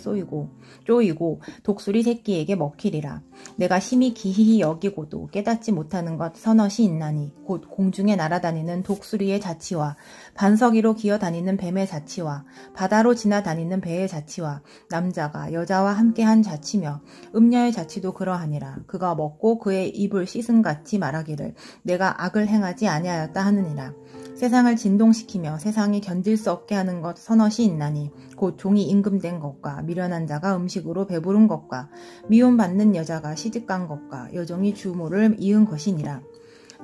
쪼이고 독수리 새끼에게 먹히리라. 내가 심히 기이히 여기고도 깨닫지 못하는 것 서넛이 있나니 곧 공중에 날아다니는 독수리의 자치와 반석이로 기어다니는 뱀의 자치와 바다로 지나다니는 배의 자치와 남자가 여자와 함께한 자치며 음녀의 자치도 그러하니라. 그가 먹고 그의 입을 씻은같이 말하기를 내가 악을 행하지 아니하였다 하느니라. 세상을 진동시키며 세상이 견딜 수 없게 하는 것 서넛이 있나니 곧 종이 임금된 것과 미련한 자가 음식으로 배부른 것과 미움받는 여자가 시집간 것과 여종이 주모를 이은 것이니라.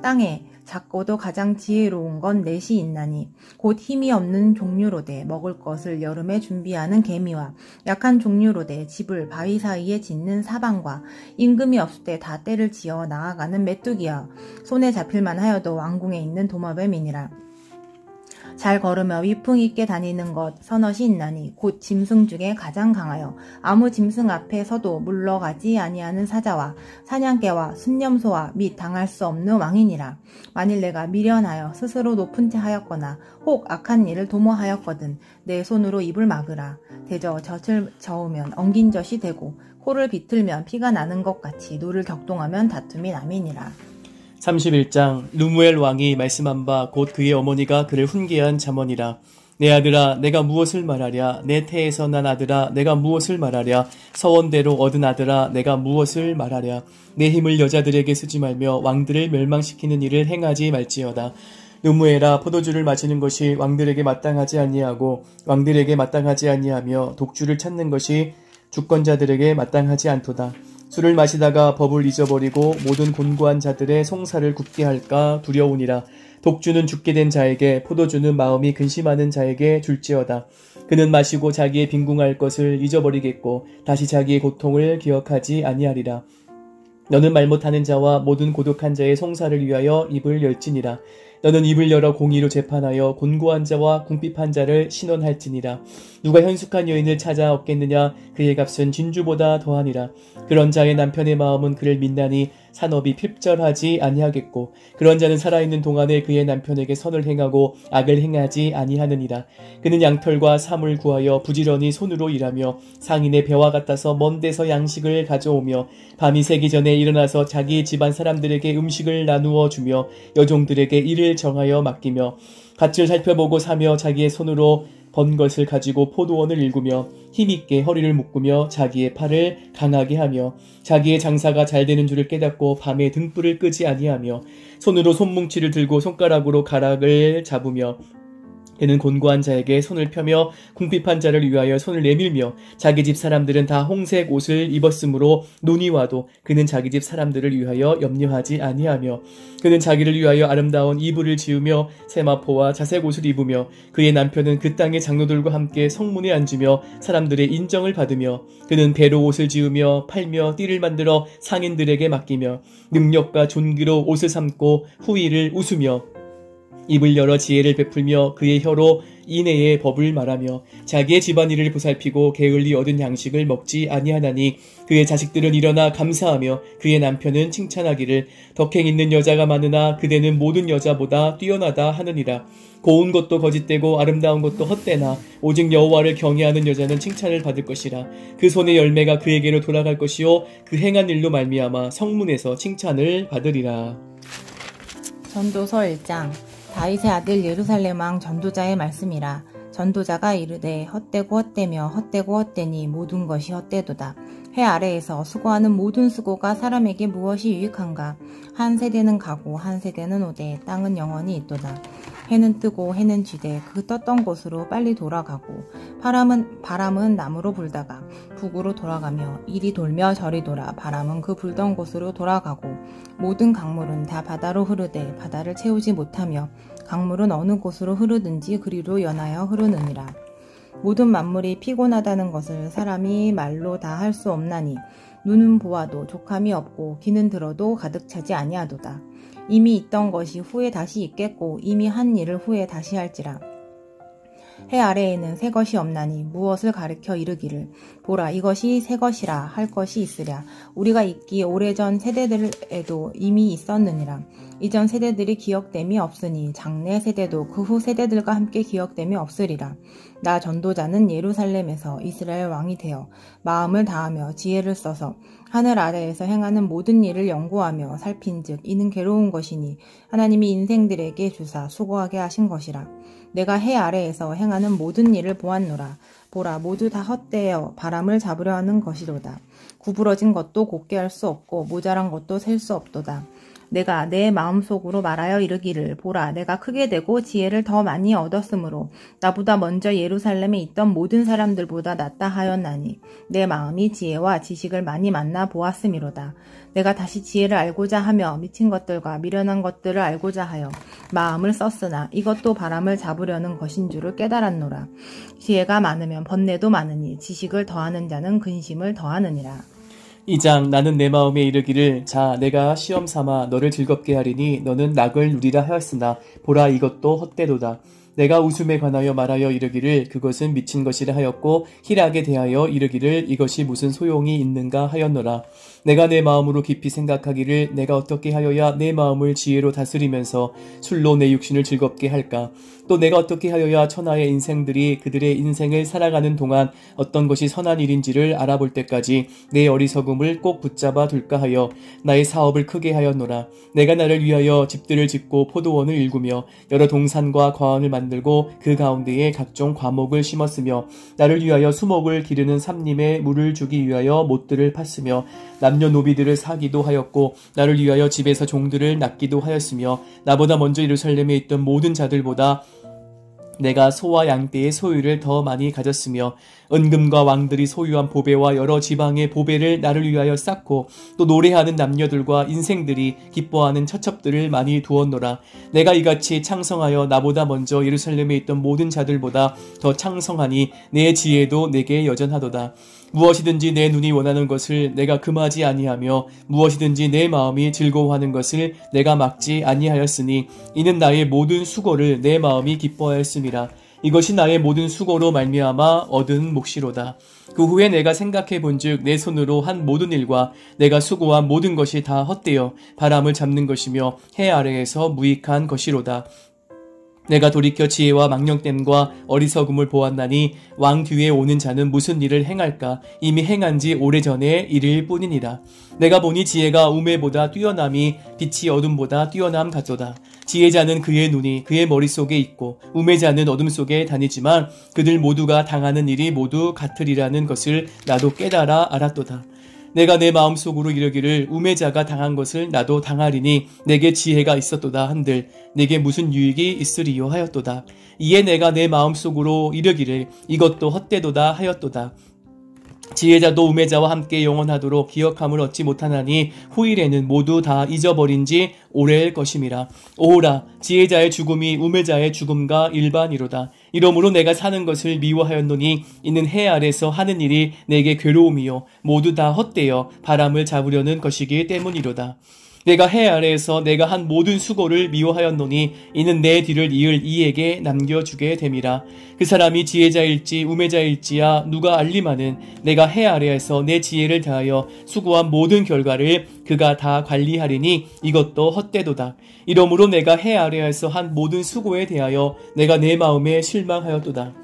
땅에 작고도 가장 지혜로운 건 넷이 있나니 곧 힘이 없는 종류로되 먹을 것을 여름에 준비하는 개미와 약한 종류로되 집을 바위 사이에 짓는 사방과 임금이 없을 때 다 때를 지어 나아가는 메뚜기와 손에 잡힐만 하여도 왕궁에 있는 도마뱀이니라. 잘 걸으며 위풍 있게 다니는 것 서넛이 있나니 곧 짐승 중에 가장 강하여 아무 짐승 앞에 서도 물러가지 아니하는 사자와 사냥개와 순념소와 및 당할 수 없는 왕이니라. 만일 내가 미련하여 스스로 높은 채 하였거나 혹 악한 일을 도모하였거든 내 손으로 입을 막으라. 대저 젖을 저으면 엉긴 젖이 되고 코를 비틀면 피가 나는 것 같이 노를 격동하면 다툼이 남이니라. 31장 루무엘 왕이 말씀한 바 곧 그의 어머니가 그를 훈계한 잠언이라. 내 아들아 내가 무엇을 말하랴. 내 태에서 난 아들아 내가 무엇을 말하랴. 서원대로 얻은 아들아 내가 무엇을 말하랴. 내 힘을 여자들에게 쓰지 말며 왕들을 멸망시키는 일을 행하지 말지어다. 루무엘아 포도주를 마시는 것이 왕들에게 마땅하지 아니하고 왕들에게 마땅하지 아니하며 독주를 찾는 것이 주권자들에게 마땅하지 않도다. 술을 마시다가 법을 잊어버리고 모든 곤고한 자들의 송사를 굽게 할까 두려우니라. 독주는 죽게 된 자에게 포도주는 마음이 근심하는 자에게 줄지어다. 그는 마시고 자기의 빈궁할 것을 잊어버리겠고 다시 자기의 고통을 기억하지 아니하리라. 너는 말 못하는 자와 모든 고독한 자의 송사를 위하여 입을 열지니라. 너는 입을 열어 공의로 재판하여 곤고한 자와 궁핍한 자를 신원할지니라. 누가 현숙한 여인을 찾아 얻겠느냐. 그의 값은 진주보다 더하니라. 그런 자의 남편의 마음은 그를 믿나니 산업이 필절하지 아니하겠고 그런 자는 살아있는 동안에 그의 남편에게 선을 행하고 악을 행하지 아니하느니라. 그는 양털과 삼을 구하여 부지런히 손으로 일하며 상인의 배와 같아서 먼 데서 양식을 가져오며 밤이 새기 전에 일어나서 자기 집안 사람들에게 음식을 나누어 주며 여종들에게 일을 정하여 맡기며 밭을 살펴보고 사며 자기의 손으로 번 것을 가지고 포도원을 일구며 힘있게 허리를 묶으며 자기의 팔을 강하게 하며 자기의 장사가 잘 되는 줄을 깨닫고 밤에 등불을 끄지 아니하며 손으로 손뭉치를 들고 손가락으로 가락을 잡으며 그는 곤고한 자에게 손을 펴며 궁핍한 자를 위하여 손을 내밀며 자기 집 사람들은 다 홍색 옷을 입었으므로 눈이 와도 그는 자기 집 사람들을 위하여 염려하지 아니하며 그는 자기를 위하여 아름다운 이불을 지으며 세마포와 자색 옷을 입으며 그의 남편은 그 땅의 장로들과 함께 성문에 앉으며 사람들의 인정을 받으며 그는 배로 옷을 지으며 팔며 띠를 만들어 상인들에게 맡기며 능력과 존귀로 옷을 삼고 후일을 웃으며 입을 열어 지혜를 베풀며 그의 혀로 인애의 법을 말하며 자기의 집안일을 보살피고 게을리 얻은 양식을 먹지 아니하나니 그의 자식들은 일어나 감사하며 그의 남편은 칭찬하기를 덕행 있는 여자가 많으나 그대는 모든 여자보다 뛰어나다 하느니라. 고운 것도 거짓되고 아름다운 것도 헛되나 오직 여호와를 경외하는 여자는 칭찬을 받을 것이라. 그 손의 열매가 그에게로 돌아갈 것이요 그 행한 일로 말미암아 성문에서 칭찬을 받으리라. 전도서 1장. 다윗의 아들 예루살렘 왕 전도자의 말씀이라. 전도자가 이르되 헛되고 헛되며 헛되고 헛되니 모든 것이 헛되도다. 해 아래에서 수고하는 모든 수고가 사람에게 무엇이 유익한가? 한 세대는 가고 한 세대는 오되 땅은 영원히 있도다. 해는 뜨고 해는 쥐되 그 떴던 곳으로 빨리 돌아가고 바람은 남으로 불다가 북으로 돌아가며 이리 돌며 저리 돌아 바람은 그 불던 곳으로 돌아가고 모든 강물은 다 바다로 흐르되 바다를 채우지 못하며 강물은 어느 곳으로 흐르든지 그리로 연하여 흐르느니라. 모든 만물이 피곤하다는 것을 사람이 말로 다 할 수 없나니 눈은 보아도 족함이 없고 귀는 들어도 가득 차지 아니하도다. 이미 있던 것이 후에 다시 있겠고 이미 한 일을 후에 다시 할지라. 해 아래에는 새 것이 없나니 무엇을 가리켜 이르기를 보라 이것이 새 것이라 할 것이 있으랴. 우리가 있기 오래전 세대들에도 이미 있었느니라. 이전 세대들이 기억됨이 없으니 장래 세대도 그 후 세대들과 함께 기억됨이 없으리라. 나 전도자는 예루살렘에서 이스라엘 왕이 되어 마음을 다하며 지혜를 써서 하늘 아래에서 행하는 모든 일을 연구하며 살핀즉 이는 괴로운 것이니 하나님이 인생들에게 주사 수고하게 하신 것이라. 내가 해 아래에서 행하는 모든 일을 보았노라. 보라 모두 다 헛되어 바람을 잡으려 하는 것이로다. 구부러진 것도 곧게 할 수 없고 모자란 것도 셀 수 없도다. 내가 내 마음속으로 말하여 이르기를 보라 내가 크게 되고 지혜를 더 많이 얻었으므로 나보다 먼저 예루살렘에 있던 모든 사람들보다 낫다 하였나니 내 마음이 지혜와 지식을 많이 만나 보았음이로다. 내가 다시 지혜를 알고자 하며 미친 것들과 미련한 것들을 알고자 하여 마음을 썼으나 이것도 바람을 잡으려는 것인 줄을 깨달았노라. 지혜가 많으면 번뇌도 많으니 지식을 더하는 자는 근심을 더하느니라. 2장 나는 내 마음에 이르기를 자 내가 시험 삼아 너를 즐겁게 하리니 너는 낙을 누리라 하였으나 보라 이것도 헛되도다. 내가 웃음에 관하여 말하여 이르기를 그것은 미친 것이라 하였고 희락에 대하여 이르기를 이것이 무슨 소용이 있는가 하였노라. 내가 내 마음으로 깊이 생각하기를 내가 어떻게 하여야 내 마음을 지혜로 다스리면서 술로 내 육신을 즐겁게 할까. 또 내가 어떻게 하여야 천하의 인생들이 그들의 인생을 살아가는 동안 어떤 것이 선한 일인지를 알아볼 때까지 내 어리석음을 꼭 붙잡아 둘까 하여 나의 사업을 크게 하였노라. 내가 나를 위하여 집들을 짓고 포도원을 일구며 여러 동산과 과원을 만들고 그 가운데에 각종 과목을 심었으며 나를 위하여 수목을 기르는 삼림에 물을 주기 위하여 못들을 팠으며 남녀노비들을 사기도 하였고 나를 위하여 집에서 종들을 낳기도 하였으며 나보다 먼저 예루살렘에 있던 모든 자들보다 내가 소와 양떼의 소유를 더 많이 가졌으며 은금과 왕들이 소유한 보배와 여러 지방의 보배를 나를 위하여 쌓고 또 노래하는 남녀들과 인생들이 기뻐하는 처첩들을 많이 두었노라. 내가 이같이 창성하여 나보다 먼저 예루살렘에 있던 모든 자들보다 더 창성하니 내 지혜도 내게 여전하도다. 무엇이든지 내 눈이 원하는 것을 내가 금하지 아니하며 무엇이든지 내 마음이 즐거워하는 것을 내가 막지 아니하였으니 이는 나의 모든 수고를 내 마음이 기뻐하였음이라. 이것이 나의 모든 수고로 말미암아 얻은 몫이로다. 그 후에 내가 생각해 본즉 내 손으로 한 모든 일과 내가 수고한 모든 것이 다 헛되어 바람을 잡는 것이며 해 아래에서 무익한 것이로다. 내가 돌이켜 지혜와 망령됨과 어리석음을 보았나니 왕 뒤에 오는 자는 무슨 일을 행할까 이미 행한 지 오래전에 이를 뿐이니라. 내가 보니 지혜가 우매보다 뛰어남이 빛이 어둠보다 뛰어남 같도다. 지혜자는 그의 눈이 그의 머릿속에 있고 우매자는 어둠 속에 다니지만 그들 모두가 당하는 일이 모두 같으리라는 것을 나도 깨달아 알았도다. 내가 내 마음속으로 이르기를 우매자가 당한 것을 나도 당하리니 내게 지혜가 있었도다 한들 내게 무슨 유익이 있으리요 하였도다. 이에 내가 내 마음속으로 이르기를 이것도 헛되도다 하였도다. 지혜자도 우매자와 함께 영원하도록 기억함을 얻지 못하나니 후일에는 모두 다 잊어버린 지 오래일 것임이라. 오호라, 지혜자의 죽음이 우매자의 죽음과 일반이로다. 이러므로 내가 사는 것을 미워하였노니 이는 해 아래서 하는 일이 내게 괴로움이요 모두 다 헛되어 바람을 잡으려는 것이기 때문이로다. 내가 해 아래에서 내가 한 모든 수고를 미워하였노니 이는 내 뒤를 이을 이에게 남겨주게 됨이라. 그 사람이 지혜자일지 우매자일지야 누가 알리마는 내가 해 아래에서 내 지혜를 다하여 수고한 모든 결과를 그가 다 관리하리니 이것도 헛되도다. 이러므로 내가 해 아래에서 한 모든 수고에 대하여 내가 내 마음에 실망하였도다.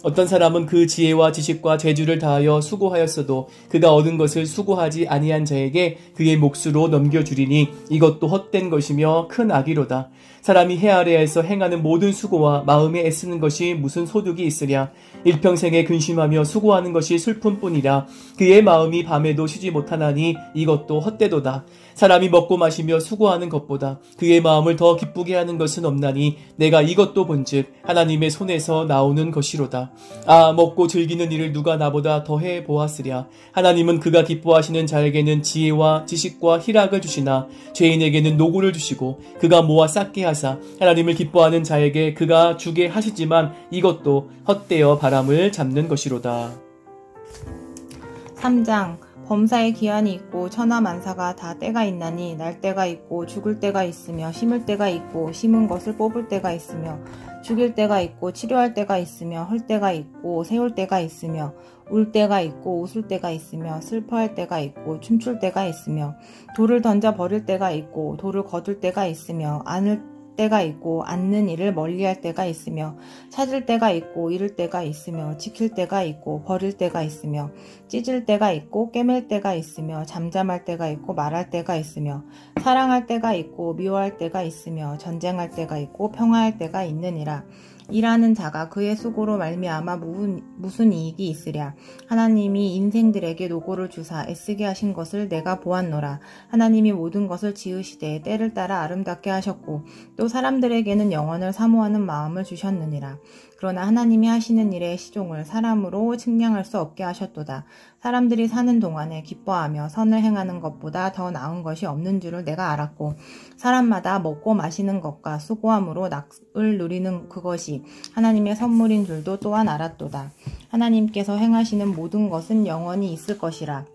어떤 사람은 그 지혜와 지식과 재주를 다하여 수고하였어도 그가 얻은 것을 수고하지 아니한 자에게 그의 몫으로 넘겨주리니 이것도 헛된 것이며 큰 악이로다. 사람이 해 아래에서 행하는 모든 수고와 마음에 애쓰는 것이 무슨 소득이 있으랴. 일평생에 근심하며 수고하는 것이 슬픔뿐이라. 그의 마음이 밤에도 쉬지 못하나니 이것도 헛되도다. 사람이 먹고 마시며 수고하는 것보다 그의 마음을 더 기쁘게 하는 것은 없나니 내가 이것도 본즉 하나님의 손에서 나오는 것이로다. 아, 먹고 즐기는 일을 누가 나보다 더해 보았으랴. 하나님은 그가 기뻐하시는 자에게는 지혜와 지식과 희락을 주시나 죄인에게는 노고를 주시고 그가 모아 쌓게 하사 하나님을 기뻐하는 자에게 그가 주게 하시지만 이것도 헛되어 바람을 잡는 것이로다. 3장 범사에 기한이 있고 천하만사가 다 때가 있나니 날 때가 있고 죽을 때가 있으며 심을 때가 있고 심은 것을 뽑을 때가 있으며 죽일 때가 있고 치료할 때가 있으며 헐 때가 있고 세울 때가 있으며 울 때가 있고 웃을 때가 있으며 슬퍼할 때가 있고 춤출 때가 있으며 돌을 던져 버릴 때가 있고 돌을 거둘 때가 있으며 안을 때가 있고 앉는 일을 멀리할 때가 있으며 찾을 때가 있고 잃을 때가 있으며 지킬 때가 있고 버릴 때가 있으며 찢을 때가 있고 꿰맬 때가 있으며 잠잠할 때가 있고 말할 때가 있으며 사랑할 때가 있고 미워할 때가 있으며 전쟁할 때가 있고 평화할 때가 있느니라. 일하는 자가 그의 수고로 말미암아 무슨 이익이 있으랴. 하나님이 인생들에게 노고를 주사 애쓰게 하신 것을 내가 보았노라. 하나님이 모든 것을 지으시되 때를 따라 아름답게 하셨고 또 사람들에게는 영원을 사모하는 마음을 주셨느니라. 그러나 하나님이 하시는 일의 시종을 사람으로 측량할 수 없게 하셨도다. 사람들이 사는 동안에 기뻐하며 선을 행하는 것보다 더 나은 것이 없는 줄을 내가 알았고 사람마다 먹고 마시는 것과 수고함으로 낙을 누리는 그것이 하나님의 선물인 줄도 또한 알았도다. 하나님께서 행하시는 모든 것은 영원히 있을 것이라.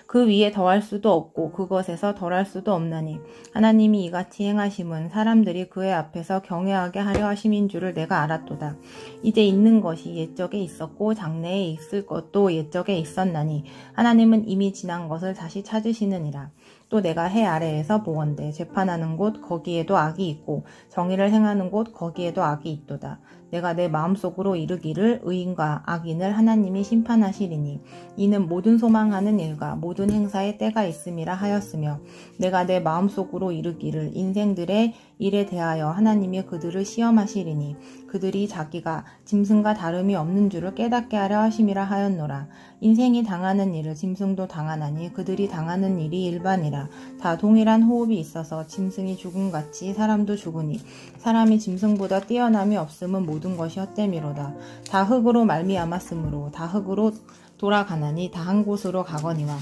그 위에 더할 수도 없고 그것에서 덜할 수도 없나니 하나님이 이같이 행하심은 사람들이 그의 앞에서 경외하게 하려 하심인 줄을 내가 알았도다. 이제 있는 것이 옛적에 있었고 장래에 있을 것도 옛적에 있었나니 하나님은 이미 지난 것을 다시 찾으시느니라. 또 내가 해 아래에서 보건대 재판하는 곳 거기에도 악이 있고 정의를 행하는 곳 거기에도 악이 있도다. 내가 내 마음속으로 이르기를 의인과 악인을 하나님이 심판하시리니 이는 모든 소망하는 일과 모든 행사에 때가 있음이라 하였으며 내가 내 마음속으로 이르기를 인생들의 일에 대하여 하나님이 그들을 시험하시리니 그들이 자기가 짐승과 다름이 없는 줄을 깨닫게 하려 하심이라 하였노라. 인생이 당하는 일을 짐승도 당하나니 그들이 당하는 일이 일반이라. 다 동일한 호흡이 있어서 짐승이 죽음같이 사람도 죽으니 사람이 짐승보다 뛰어남이 없음은 모든 것이 헛됨이로다. 다 흙으로 말미암았으므로 다 흙으로 돌아가나니 다 한 곳으로 가거니와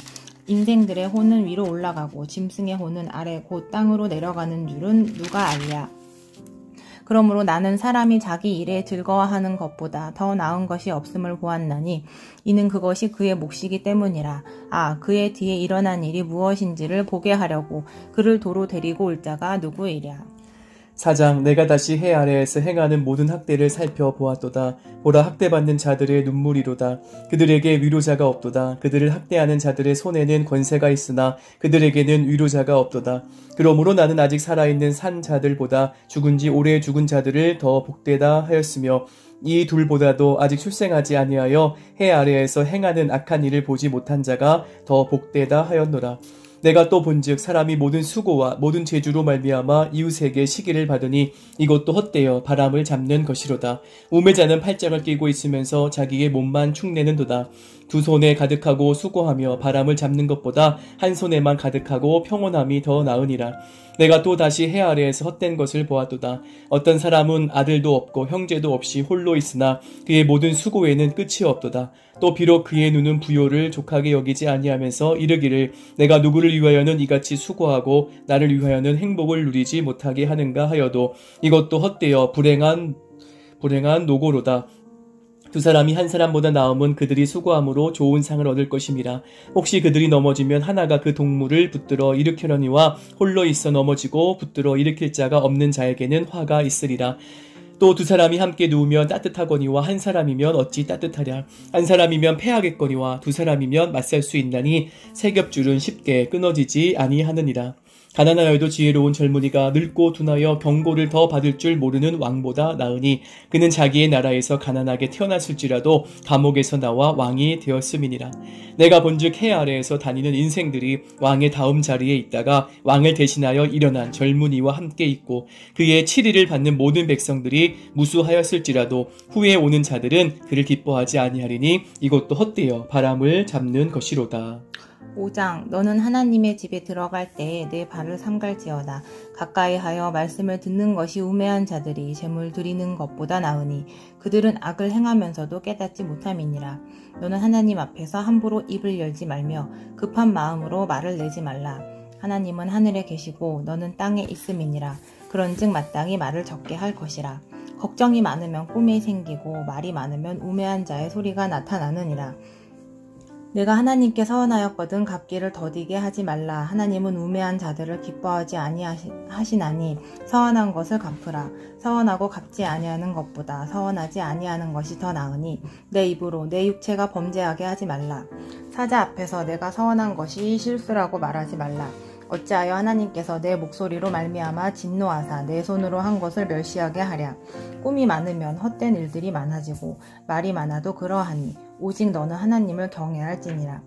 인생들의 혼은 위로 올라가고 짐승의 혼은 아래 곧 땅으로 내려가는 줄은 누가 알랴. 그러므로 나는 사람이 자기 일에 즐거워하는 것보다 더 나은 것이 없음을 보았나니 이는 그것이 그의 몫이기 때문이라. 아, 그의 뒤에 일어난 일이 무엇인지를 보게 하려고 그를 도로 데리고 올 자가 누구이랴. 4장 내가 다시 해 아래에서 행하는 모든 학대를 살펴보았도다. 보라, 학대받는 자들의 눈물이로다. 그들에게 위로자가 없도다. 그들을 학대하는 자들의 손에는 권세가 있으나 그들에게는 위로자가 없도다. 그러므로 나는 아직 살아있는 산 자들보다 죽은 지 오래 죽은 자들을 더 복되다 하였으며 이 둘보다도 아직 출생하지 아니하여 해 아래에서 행하는 악한 일을 보지 못한 자가 더 복되다 하였노라. 내가 또 본즉 사람이 모든 수고와 모든 재주로 말미암아 이웃에게 시기를 받으니 이것도 헛되어 바람을 잡는 것이로다. 우매자는 팔짱을 끼고 있으면서 자기의 몸만 축내는도다. 두 손에 가득하고 수고하며 바람을 잡는 것보다 한 손에만 가득하고 평온함이 더 나으니라. 내가 또 다시 해 아래에서 헛된 것을 보았도다. 어떤 사람은 아들도 없고 형제도 없이 홀로 있으나 그의 모든 수고에는 끝이 없도다. 또 비록 그의 눈은 부요를 족하게 여기지 아니하면서 이르기를 내가 누구를 위하여는 이같이 수고하고 나를 위하여는 행복을 누리지 못하게 하는가 하여도 이것도 헛되어 불행한 노고로다. 두 사람이 한 사람보다 나음은 그들이 수고함으로 좋은 상을 얻을 것임이라. 혹시 그들이 넘어지면 하나가 그 동물을 붙들어 일으키려니와 홀로 있어 넘어지고 붙들어 일으킬 자가 없는 자에게는 화가 있으리라. 또 두 사람이 함께 누우면 따뜻하거니와 한 사람이면 어찌 따뜻하랴. 한 사람이면 패하겠거니와 두 사람이면 맞설 수 있나니 세 겹줄은 쉽게 끊어지지 아니하느니라. 가난하여도 지혜로운 젊은이가 늙고 둔하여 경고를 더 받을 줄 모르는 왕보다 나으니 그는 자기의 나라에서 가난하게 태어났을지라도 감옥에서 나와 왕이 되었음이니라. 내가 본즉 해 아래에서 다니는 인생들이 왕의 다음 자리에 있다가 왕을 대신하여 일어난 젊은이와 함께 있고 그의 치리를 받는 모든 백성들이 무수하였을지라도 후에 오는 자들은 그를 기뻐하지 아니하리니 이것도 헛되어 바람을 잡는 것이로다. 5장 너는 하나님의 집에 들어갈 때에 내 발을 삼갈지어다. 가까이 하여 말씀을 듣는 것이 우매한 자들이 재물 드리는 것보다 나으니 그들은 악을 행하면서도 깨닫지 못함이니라. 너는 하나님 앞에서 함부로 입을 열지 말며 급한 마음으로 말을 내지 말라. 하나님은 하늘에 계시고 너는 땅에 있음이니라. 그런즉 마땅히 말을 적게 할 것이라. 걱정이 많으면 꿈이 생기고 말이 많으면 우매한 자의 소리가 나타나느니라. 내가 하나님께 서원하였거든 갚기를 더디게 하지 말라. 하나님은 우매한 자들을 기뻐하지 아니하시나니 서원한 것을 갚으라. 서원하고 갚지 아니하는 것보다 서원하지 아니하는 것이 더 나으니 내 입으로 내 육체가 범죄하게 하지 말라. 사자 앞에서 내가 서원한 것이 실수라고 말하지 말라. 어찌하여 하나님께서 내 목소리로 말미암아 진노하사 내 손으로 한 것을 멸시하게 하랴. 꿈이 많으면 헛된 일들이 많아지고 말이 많아도 그러하니 오직 너는 하나님을 경외할지니라.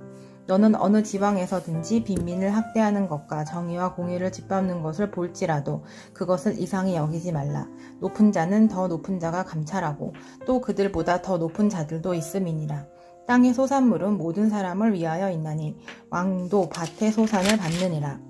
너는 어느 지방에서든지 빈민을 학대하는 것과 정의와 공의를 짓밟는 것을 볼지라도 그것을 이상히 여기지 말라. 높은 자는 더 높은 자가 감찰하고 또 그들보다 더 높은 자들도 있음이니라. 땅의 소산물은 모든 사람을 위하여 있나니 왕도 밭의 소산을 받느니라.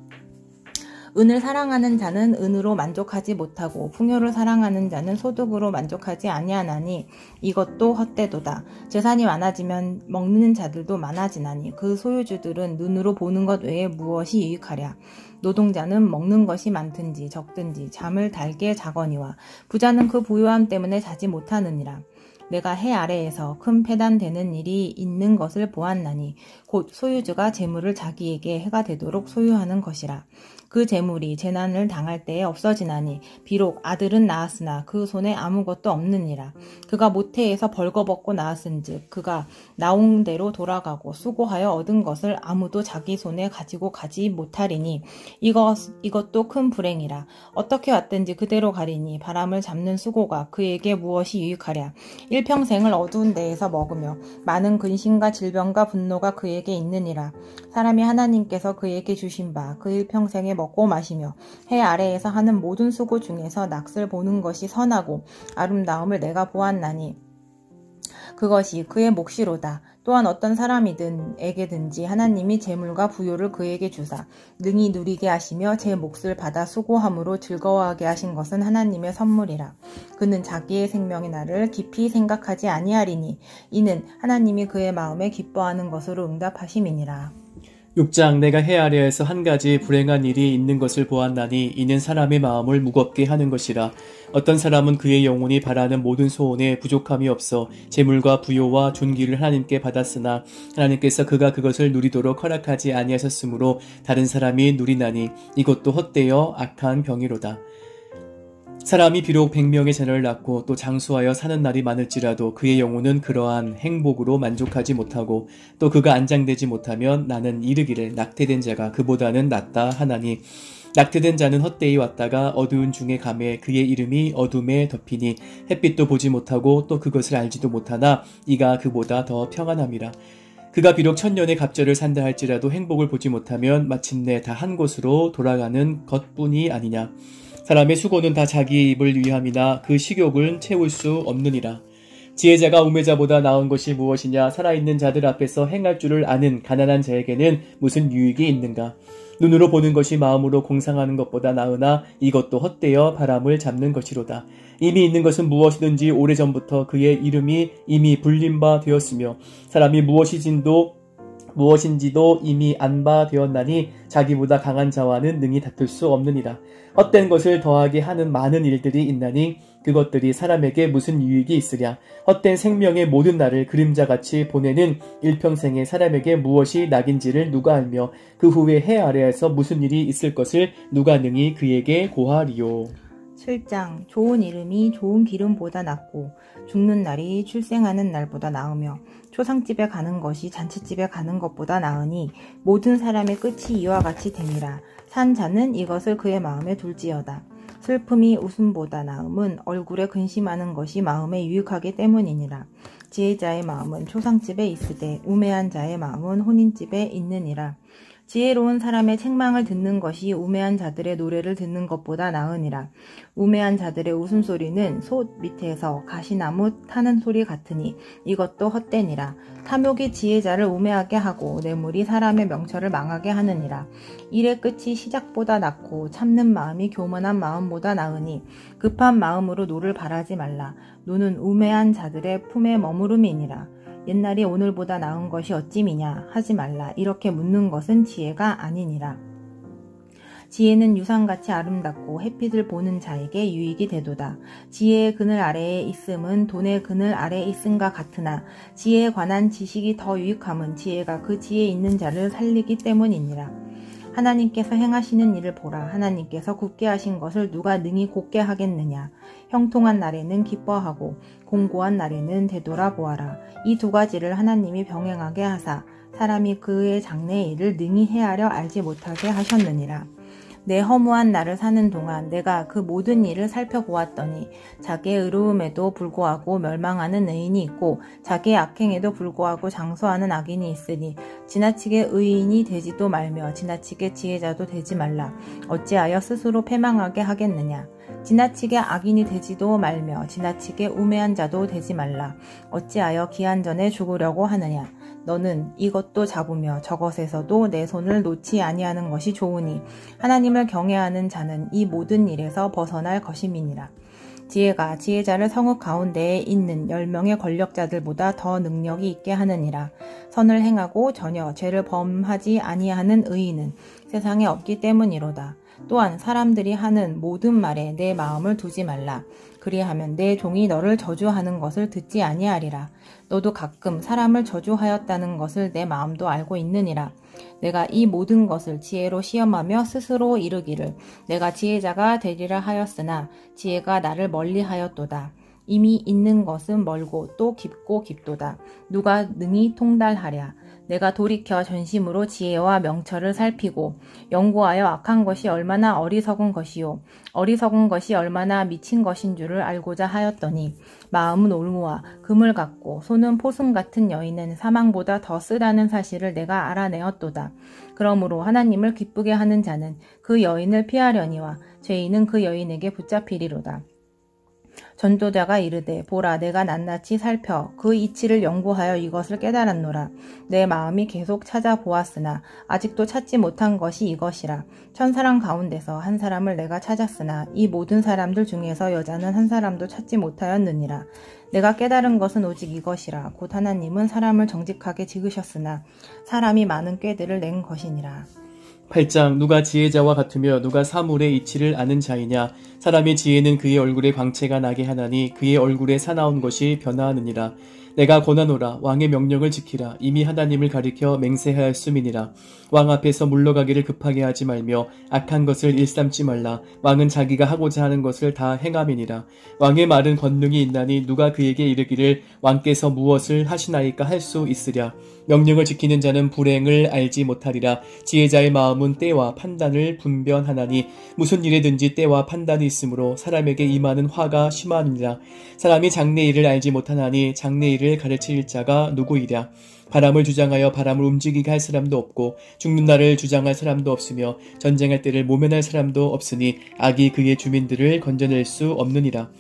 은을 사랑하는 자는 은으로 만족하지 못하고 풍요를 사랑하는 자는 소득으로 만족하지 아니하나니 이것도 헛되도다. 재산이 많아지면 먹는 자들도 많아지나니 그 소유주들은 눈으로 보는 것 외에 무엇이 유익하랴. 노동자는 먹는 것이 많든지 적든지 잠을 달게 자거니와 부자는 그 부유함 때문에 자지 못하느니라. 내가 해 아래에서 큰 패단되는 일이 있는 것을 보았나니 곧 소유주가 재물을 자기에게 해가 되도록 소유하는 것이라. 그 재물이 재난을 당할 때에 없어지나니 비록 아들은 낳았으나 그 손에 아무것도 없느니라. 그가 모태에서 벌거벗고 낳았은즉 그가 나온 대로 돌아가고 수고하여 얻은 것을 아무도 자기 손에 가지고 가지 못하리니 이것도 큰 불행이라. 어떻게 왔든지 그대로 가리니 바람을 잡는 수고가 그에게 무엇이 유익하랴. 일평생을 어두운 데에서 먹으며 많은 근심과 질병과 분노가 그에게 있느니라. 사람이 하나님께서 그에게 주신 바 그 일평생에 먹고 마시며 해 아래에서 하는 모든 수고 중에서 낯을 보는 것이 선하고 아름다움을 내가 보았나니 그것이 그의 몫이로다. 또한 어떤 사람이든에게든지 하나님이 재물과 부요를 그에게 주사 능히 누리게 하시며 제 몫을 받아 수고함으로 즐거워하게 하신 것은 하나님의 선물이라. 그는 자기의 생명의 날을 깊이 생각하지 아니하리니 이는 하나님이 그의 마음에 기뻐하는 것으로 응답하심이니라. 6장 내가 해 아래에서 한 가지 불행한 일이 있는 것을 보았나니 이는 사람의 마음을 무겁게 하는 것이라. 어떤 사람은 그의 영혼이 바라는 모든 소원에 부족함이 없어 재물과 부요와 존귀를 하나님께 받았으나 하나님께서 그가 그것을 누리도록 허락하지 아니하셨으므로 다른 사람이 누리나니 이것도 헛되어 악한 병이로다. 사람이 비록 100명의 자녀를 낳고 또 장수하여 사는 날이 많을지라도 그의 영혼은 그러한 행복으로 만족하지 못하고 또 그가 안장되지 못하면 나는 이르기를 낙태된 자가 그보다는 낫다 하나니 낙태된 자는 헛되이 왔다가 어두운 중에 가매 그의 이름이 어둠에 덮이니 햇빛도 보지 못하고 또 그것을 알지도 못하나 이가 그보다 더 평안함이라. 그가 비록 천년의 갑절을 산다 할지라도 행복을 보지 못하면 마침내 다 한 곳으로 돌아가는 것뿐이 아니냐. 사람의 수고는 다 자기 입을 위함이나 그 식욕을 채울 수 없느니라. 지혜자가 우매자보다 나은 것이 무엇이냐. 살아있는 자들 앞에서 행할 줄을 아는 가난한 자에게는 무슨 유익이 있는가. 눈으로 보는 것이 마음으로 공상하는 것보다 나으나 이것도 헛되어 바람을 잡는 것이로다. 이미 있는 것은 무엇이든지 오래전부터 그의 이름이 이미 불린 바 되었으며 사람이 무엇인지도 이미 안 바 되었나니 자기보다 강한 자와는 능히 다툴 수 없느니라. 헛된 것을 더하게 하는 많은 일들이 있나니 그것들이 사람에게 무슨 유익이 있으랴. 헛된 생명의 모든 날을 그림자같이 보내는 일평생에 사람에게 무엇이 낙인지를 누가 알며 그 후에 해 아래에서 무슨 일이 있을 것을 누가 능히 그에게 고하리요. 7장. 좋은 이름이 좋은 기름보다 낫고 죽는 날이 출생하는 날보다 나으며 초상집에 가는 것이 잔치집에 가는 것보다 나으니 모든 사람의 끝이 이와 같이 됨이라. 산 자는 이것을 그의 마음에 둘지어다. 슬픔이 웃음보다 나음은 얼굴에 근심하는 것이 마음에 유익하기 때문이니라. 지혜자의 마음은 초상집에 있으되 우매한 자의 마음은 혼인집에 있느니라. 지혜로운 사람의 책망을 듣는 것이 우매한 자들의 노래를 듣는 것보다 나으니라. 우매한 자들의 웃음소리는 솥 밑에서 가시나무 타는 소리 같으니 이것도 헛되니라. 탐욕이 지혜자를 우매하게 하고 뇌물이 사람의 명철을 망하게 하느니라. 일의 끝이 시작보다 낫고 참는 마음이 교만한 마음보다 나으니 급한 마음으로 노를 바라지 말라. 노는 우매한 자들의 품에 머무름이니라. 옛날이 오늘보다 나은 것이 어찌미냐 하지 말라. 이렇게 묻는 것은 지혜가 아니니라. 지혜는 유상같이 아름답고 햇빛을 보는 자에게 유익이 되도다. 지혜의 그늘 아래에 있음은 돈의 그늘 아래에 있음과 같으나 지혜에 관한 지식이 더 유익함은 지혜가 그 지혜에 있는 자를 살리기 때문이니라. 하나님께서 행하시는 일을 보라. 하나님께서 굳게 하신 것을 누가 능히 곧게 하겠느냐. 형통한 날에는 기뻐하고 공고한 날에는 되돌아보아라. 이 두 가지를 하나님이 병행하게 하사 사람이 그의 장래의 일을 능히 헤아려 알지 못하게 하셨느니라. 내 허무한 날을 사는 동안 내가 그 모든 일을 살펴보았더니 자기의 의로움에도 불구하고 멸망하는 의인이 있고 자기의 악행에도 불구하고 장수하는 악인이 있으니 지나치게 의인이 되지도 말며 지나치게 지혜자도 되지 말라. 어찌하여 스스로 패망하게 하겠느냐. 지나치게 악인이 되지도 말며 지나치게 우매한 자도 되지 말라. 어찌하여 기한 전에 죽으려고 하느냐. 너는 이것도 잡으며 저것에서도 내 손을 놓지 아니하는 것이 좋으니 하나님을 경외하는 자는 이 모든 일에서 벗어날 것임이니라. 지혜가 지혜자를 성읍 가운데에 있는 10명의 권력자들보다 더 능력이 있게 하느니라. 선을 행하고 전혀 죄를 범하지 아니하는 의인은 세상에 없기 때문이로다. 또한 사람들이 하는 모든 말에 내 마음을 두지 말라. 그리하면 내 종이 너를 저주하는 것을 듣지 아니하리라. 너도 가끔 사람을 저주하였다는 것을 내 마음도 알고 있느니라. 내가 이 모든 것을 지혜로 시험하며 스스로 이르기를 내가 지혜자가 되리라 하였으나 지혜가 나를 멀리하였도다. 이미 있는 것은 멀고 또 깊고 깊도다. 누가 능히 통달하랴. 내가 돌이켜 전심으로 지혜와 명철을 살피고 연구하여 악한 것이 얼마나 어리석은 것이요 어리석은 것이 얼마나 미친 것인 줄을 알고자 하였더니 마음은 올무와 금을 갖고 손은 포승 같은 여인은 사망보다 더 쓰다는 사실을 내가 알아내었도다. 그러므로 하나님을 기쁘게 하는 자는 그 여인을 피하려니와 죄인은 그 여인에게 붙잡히리로다. 전도자가 이르되 보라 내가 낱낱이 살펴 그 이치를 연구하여 이것을 깨달았노라. 내 마음이 계속 찾아보았으나 아직도 찾지 못한 것이 이것이라. 천사람 가운데서 한 사람을 내가 찾았으나 이 모든 사람들 중에서 여자는 한 사람도 찾지 못하였느니라. 내가 깨달은 것은 오직 이것이라. 곧 하나님은 사람을 정직하게 지으셨으나 사람이 많은 꾀들을 낸 것이니라. 8장. 누가 지혜자와 같으며 누가 사물의 이치를 아는 자이냐. 사람의 지혜는 그의 얼굴에 광채가 나게 하나니 그의 얼굴에 사나운 것이 변화하느니라. 내가 권하노라. 왕의 명령을 지키라. 이미 하나님을 가리켜 맹세하였음이니라. 왕 앞에서 물러가기를 급하게 하지 말며 악한 것을 일삼지 말라. 왕은 자기가 하고자 하는 것을 다 행함이니라. 왕의 말은 권능이 있나니 누가 그에게 이르기를 왕께서 무엇을 하시나이까 할 수 있으랴. 명령을 지키는 자는 불행을 알지 못하리라. 지혜자의 마음은 마음은 때와 판단을 분별하나니 무슨 일에든지 때와 판단이 있으므로 사람에게 임하는 화가 심하니라. 사람이 장래일을 알지 못하나니 장래일을 가르칠 자가 누구이랴. 바람을 주장하여 바람을 움직이게 할 사람도 없고 죽는 날을 주장할 사람도 없으며 전쟁할 때를 모면할 사람도 없으니 악이 그의 주민들을 건져낼 수 없느니라.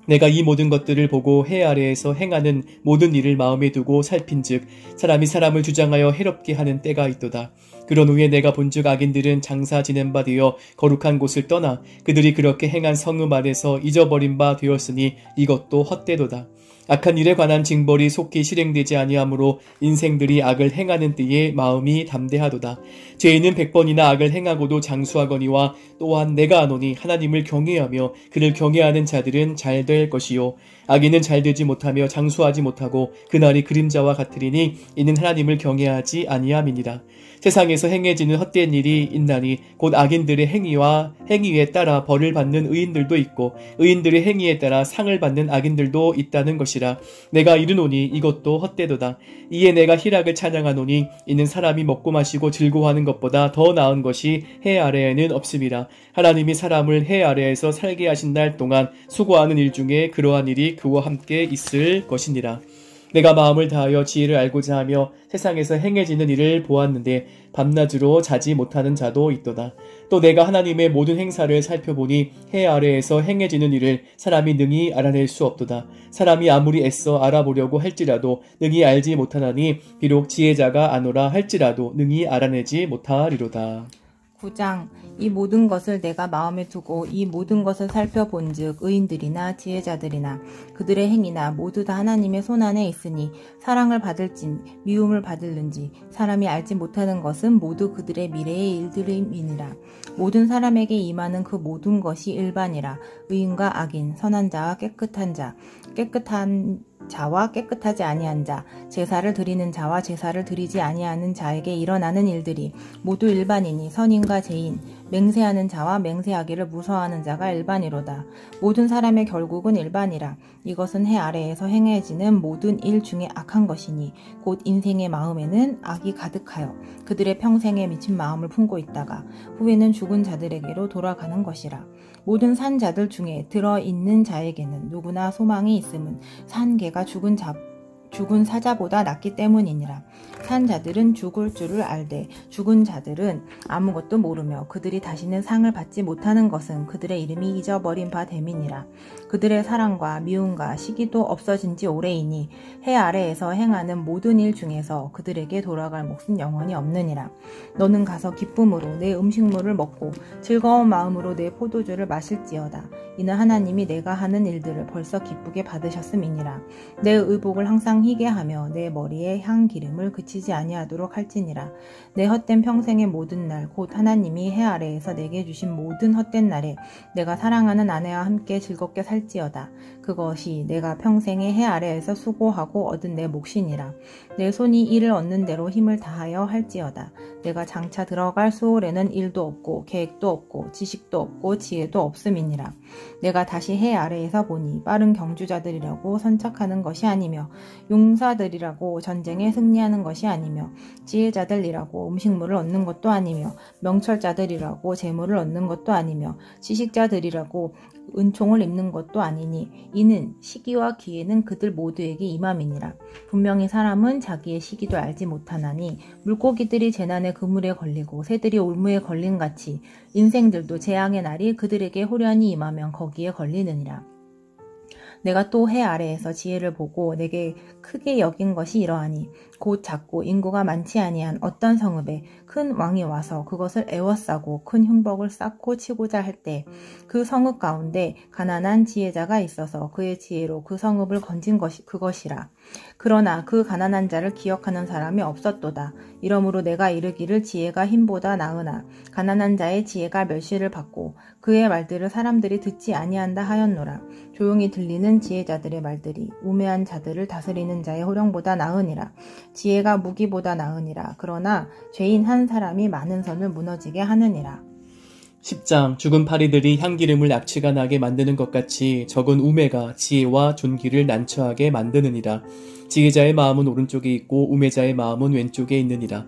내가 이 모든 것들을 보고 해 아래에서 행하는 모든 일을 마음에 두고 살핀즉 사람이 사람을 주장하여 해롭게 하는 때가 있도다. 그런 후에 내가 본즉 악인들은 장사 지낸 바 되어 거룩한 곳을 떠나 그들이 그렇게 행한 성읍 안에서 잊어버린 바 되었으니 이것도 헛되도다. 악한 일에 관한 징벌이 속히 실행되지 아니하므로 인생들이 악을 행하는 때에 마음이 담대하도다. 죄인은 100번이나 악을 행하고도 장수하거니와 또한 내가 아노니 하나님을 경외하며 그를 경외하는 자들은 잘 될 것이요 악인은 잘 되지 못하며 장수하지 못하고 그날이 그림자와 같으리니 이는 하나님을 경외하지 아니함이니라. 세상에서 행해지는 헛된 일이 있나니 곧 악인들의 행위에 따라 벌을 받는 의인들도 있고 의인들의 행위에 따라 상을 받는 악인들도 있다는 것이라. 내가 이르노니 이것도 헛되도다. 이에 내가 희락을 찬양하노니 이는 사람이 먹고 마시고 즐거워하는 것보다 더 나은 것이 해 아래에는 없음이라. 하나님이 사람을 해 아래에서 살게 하신 날 동안 수고하는 일 중에 그러한 일이 그와 함께 있을 것이니라. 내가 마음을 다하여 지혜를 알고자 하며 세상에서 행해지는 일을 보았는데 밤낮으로 자지 못하는 자도 있도다. 또 내가 하나님의 모든 행사를 살펴보니 해 아래에서 행해지는 일을 사람이 능히 알아낼 수 없도다. 사람이 아무리 애써 알아보려고 할지라도 능히 알지 못하나니 비록 지혜자가 아노라 할지라도 능히 알아내지 못하리로다. 9장. 이 모든 것을 내가 마음에 두고 이 모든 것을 살펴본즉 의인들이나 지혜자들이나 그들의 행위나 모두 다 하나님의 손안에 있으니 사랑을 받을지 미움을 받을는지 사람이 알지 못하는 것은 모두 그들의 미래의 일들임이니라. 모든 사람에게 임하는 그 모든 것이 일반이라. 의인과 악인, 선한 자와 깨끗한 자, 깨끗한 자와 깨끗하지 아니한 자, 제사를 드리는 자와 제사를 드리지 아니하는 자에게 일어나는 일들이 모두 일반이니 선인과 죄인, 맹세하는 자와 맹세하기를 무서워하는 자가 일반이로다. 모든 사람의 결국은 일반이라. 이것은 해 아래에서 행해지는 모든 일 중에 악한 것이니 곧 인생의 마음에는 악이 가득하여 그들의 평생에 미친 마음을 품고 있다가 후에는 죽은 자들에게로 돌아가는 것이라. 모든 산 자들 중에 들어있는 자에게는 누구나 소망이 있음은 산 개가 죽은 사자보다 낫기 때문이니라. 산 자들은 죽을 줄을 알되 죽은 자들은 아무것도 모르며 그들이 다시는 상을 받지 못하는 것은 그들의 이름이 잊어버린 바 됨이니라. 그들의 사랑과 미움과 시기도 없어진 지 오래이니 해 아래에서 행하는 모든 일 중에서 그들에게 돌아갈 몫은 영원히 없느니라. 너는 가서 기쁨으로 내 음식물을 먹고 즐거운 마음으로 내 포도주를 마실지어다. 이는 하나님이 내가 하는 일들을 벌써 기쁘게 받으셨음이니라. 내 의복을 항상 희게 하며 내 머리에 향 기름을 그치지 아니하도록 할지니라. 내 헛된 평생의 모든 날 곧 하나님이 해 아래에서 내게 주신 모든 헛된 날에 내가 사랑하는 아내와 함께 즐겁게 살지어다. 그것이 내가 평생에 해 아래에서 수고하고 얻은 내 몫이니라. 내 손이 이를 얻는 대로 힘을 다하여 할지어다. 내가 장차 들어갈 수월에는 일도 없고 계획도 없고 지식도 없고 지혜도 없음이니라. 내가 다시 해 아래에서 보니 빠른 경주자들이라고 선착하는 것이 아니며 용사들이라고 전쟁에 승리하는 것이 아니며 지혜자들이라고 음식물을 얻는 것도 아니며 명철자들이라고 재물을 얻는 것도 아니며 지식자들이라고 은총을 입는 것도 아니니 이는 시기와 기회는 그들 모두에게 임함이니라. 분명히 사람은 자기의 시기도 알지 못하나니 물고기들이 재난의 그물에 걸리고 새들이 올무에 걸린 같이 인생들도 재앙의 날이 그들에게 호련히 임하면 거기에 걸리느니라. 내가 또 해 아래에서 지혜를 보고 내게 크게 여긴 것이 이러하니 곧 작고 인구가 많지 아니한 어떤 성읍에 큰 왕이 와서 그것을 애워싸고 큰 흉복을 쌓고 치고자 할 때 그 성읍 가운데 가난한 지혜자가 있어서 그의 지혜로 그 성읍을 건진 것이 그것이라. 그러나 그 가난한 자를 기억하는 사람이 없었도다. 이러므로 내가 이르기를 지혜가 힘보다 나으나 가난한 자의 지혜가 멸시를 받고 그의 말들을 사람들이 듣지 아니한다 하였노라. 조용히 들리는 지혜자들의 말들이 우매한 자들을 다스리는 자의 호령보다 나으니라. 지혜가 무기보다 나으니라. 그러나 죄인 한 사람이 많은 선을 무너지게 하느니라. 10장. 죽은 파리들이 향기름을 악취가 나게 만드는 것 같이 적은 우매가 지혜와 존귀를 난처하게 만드느니라. 지혜자의 마음은 오른쪽에 있고 우매자의 마음은 왼쪽에 있느니라.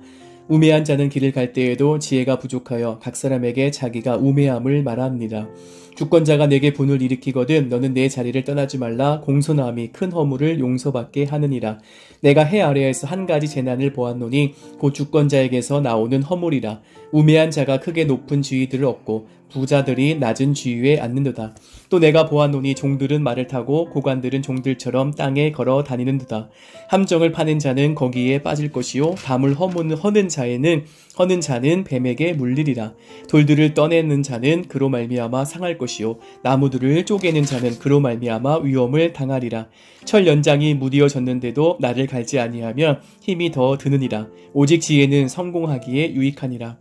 우매한 자는 길을 갈 때에도 지혜가 부족하여 각 사람에게 자기가 우매함을 말합니다. 주권자가 내게 분을 일으키거든 너는 내 자리를 떠나지 말라. 공손함이 큰 허물을 용서받게 하느니라. 내가 해 아래에서 한 가지 재난을 보았노니 곧 주권자에게서 나오는 허물이라. 우매한 자가 크게 높은 지위들을 얻고 부자들이 낮은 지위에 앉는도다. 또 내가 보았노니 종들은 말을 타고 고관들은 종들처럼 땅에 걸어 다니는도다. 함정을 파는 자는 거기에 빠질 것이요 담을 허는 자는 뱀에게 물리리라. 돌들을 떠내는 자는 그로 말미암아 상할 것이요 나무들을 쪼개는 자는 그로 말미암아 위험을 당하리라. 철 연장이 무디어졌는데도 나를 갈지 아니하면 힘이 더 드느니라. 오직 지혜는 성공하기에 유익하니라.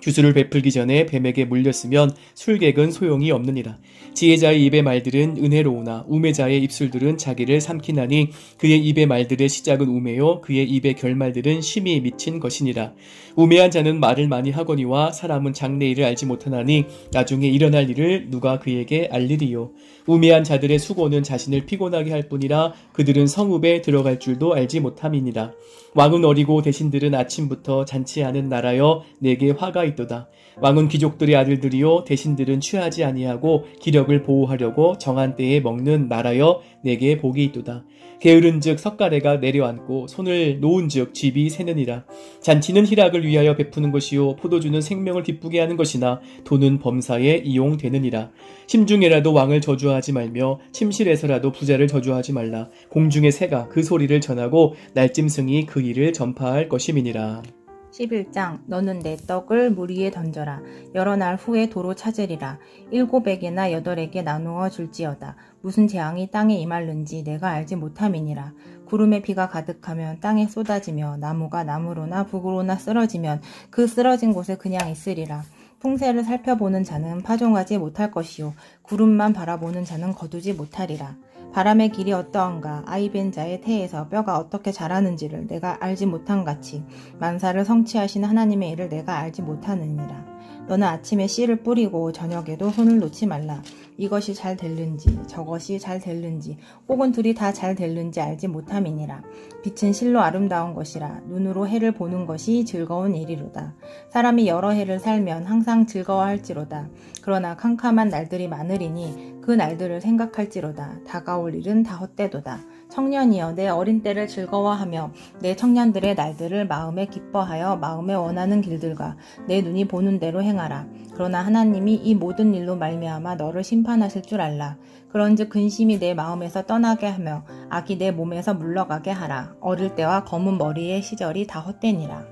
주술을 베풀기 전에 뱀에게 물렸으면 술객은 소용이 없느니라. 지혜자의 입의 말들은 은혜로우나 우매자의 입술들은 자기를 삼키나니 그의 입의 말들의 시작은 우매요 그의 입의 결말들은 심히 미친 것이니라. 우매한 자는 말을 많이 하거니와 사람은 장래일을 알지 못하나니 나중에 일어날 일을 누가 그에게 알리리요. 우매한 자들의 수고는 자신을 피곤하게 할 뿐이라 그들은 성읍에 들어갈 줄도 알지 못함이니라. 왕은 어리고 대신들은 아침부터 잔치하는 나라여 내게 화가 있도다. 왕은 귀족들의 아들들이요 대신들은 취하지 아니하고 기력을 보호하려고 정한 때에 먹는 나라여 내게 복이 있도다. 게으른즉 석가래가 내려앉고 손을 놓은즉 쥐비 새느니라. 잔치는 희락을 위하여 베푸는 것이요 포도주는 생명을 기쁘게 하는 것이나 돈은 범사에 이용되느니라. 심중에라도 왕을 저주하지 말며 침실에서라도 부자를 저주하지 말라. 공중의 새가 그 소리를 전하고 날짐승이 그 일을 전파할 것임이니라. 11장 너는 내 떡을 물 위에 던져라. 여러 날 후에 도로 찾으리라. 7에게나 8에게 나누어 줄지어다. 무슨 재앙이 땅에 임할는지 내가 알지 못함이니라. 구름에 비가 가득하면 땅에 쏟아지며 나무가 나무로나 북으로나 쓰러지면 그 쓰러진 곳에 그냥 있으리라. 풍세를 살펴보는 자는 파종하지 못할 것이요 구름만 바라보는 자는 거두지 못하리라. 바람의 길이 어떠한가 아이벤 자의 태에서 뼈가 어떻게 자라는지를 내가 알지 못한 같이 만사를 성취하신 하나님의 일을 내가 알지 못하느니라. 너는 아침에 씨를 뿌리고 저녁에도 손을 놓지 말라. 이것이 잘 될는지 저것이 잘 될는지 혹은 둘이 다 잘 될는지 알지 못함이니라. 빛은 실로 아름다운 것이라. 눈으로 해를 보는 것이 즐거운 일이로다. 사람이 여러 해를 살면 항상 즐거워할지로다. 그러나 캄캄한 날들이 많으리니 그 날들을 생각할지로다. 다가올 일은 다 헛되도다. 청년이여 내 어린 때를 즐거워하며 내 청년들의 날들을 마음에 기뻐하여 마음에 원하는 길들과 내 눈이 보는 대로 행하라. 그러나 하나님이 이 모든 일로 말미암아 너를 심판하실 줄 알라. 그런즉 근심이 내 마음에서 떠나게 하며 악이 내 몸에서 물러가게 하라. 어릴 때와 검은 머리의 시절이 다 헛되니라.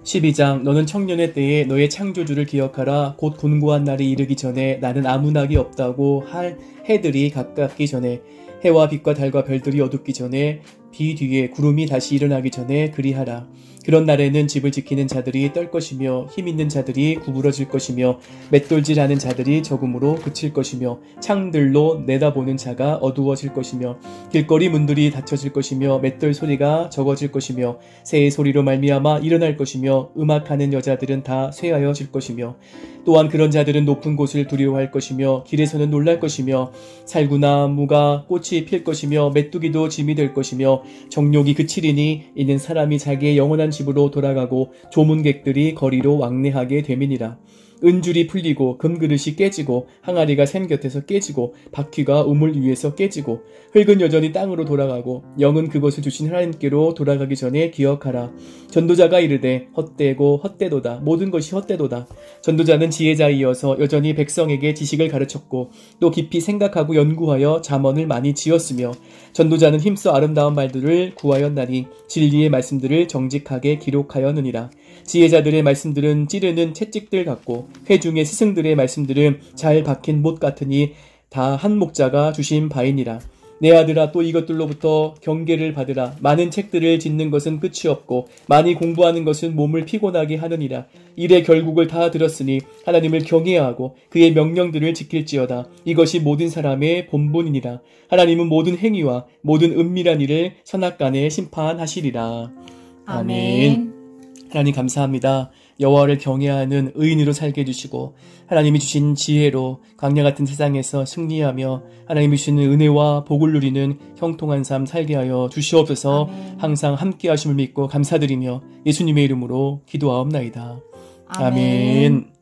12장 너는 청년의 때에 너의 창조주를 기억하라. 곧 곤고한 날이 이르기 전에 나는 아무 낙이 없다고 할 해들이 가깝기 전에 해와 빛과 달과 별들이 어둡기 전에 비 뒤에 구름이 다시 일어나기 전에 그리하라. 그런 날에는 집을 지키는 자들이 떨 것이며 힘있는 자들이 구부러질 것이며 맷돌질하는 자들이 적음으로 그칠 것이며 창들로 내다보는 자가 어두워질 것이며 길거리 문들이 닫혀질 것이며 맷돌 소리가 적어질 것이며 새의 소리로 말미암아 일어날 것이며 음악하는 여자들은 다 쇠하여질 것이며 또한 그런 자들은 높은 곳을 두려워할 것이며 길에서는 놀랄 것이며 살구나무가 꽃이 필 것이며 메뚜기도 짐이 될 것이며 정욕이 그치리니 이는 사람이 자기의 영원한 집으로 돌아가고 조문객들이 거리로 왕래하게 됨이니라. 은줄이 풀리고 금그릇이 깨지고 항아리가 샘 곁에서 깨지고 바퀴가 우물 위에서 깨지고 흙은 여전히 땅으로 돌아가고 영은 그것을 주신 하나님께로 돌아가기 전에 기억하라. 전도자가 이르되 헛되고 헛되도다. 모든 것이 헛되도다. 전도자는 지혜자이어서 여전히 백성에게 지식을 가르쳤고 또 깊이 생각하고 연구하여 잠언을 많이 지었으며 전도자는 힘써 아름다운 말들을 구하였나니 진리의 말씀들을 정직하게 기록하였느니라. 지혜자들의 말씀들은 찌르는 채찍들 같고 회중의 스승들의 말씀들은 잘 박힌 못 같으니 다 한 목자가 주신 바이니라. 내 아들아 또 이것들로부터 경계를 받으라. 많은 책들을 짓는 것은 끝이 없고 많이 공부하는 것은 몸을 피곤하게 하느니라. 일의 결국을 다 들었으니 하나님을 경외하고 그의 명령들을 지킬지어다. 이것이 모든 사람의 본분이니라. 하나님은 모든 행위와 모든 은밀한 일을 선악간에 심판하시리라. 아멘. 하나님 감사합니다. 여호와를 경외하는 의인으로 살게 해주시고 하나님이 주신 지혜로 광야 같은 세상에서 승리하며 하나님이 주시는 은혜와 복을 누리는 형통한 삶 살게 하여 주시옵소서. 아멘. 항상 함께 하심을 믿고 감사드리며 예수님의 이름으로 기도하옵나이다. 아멘.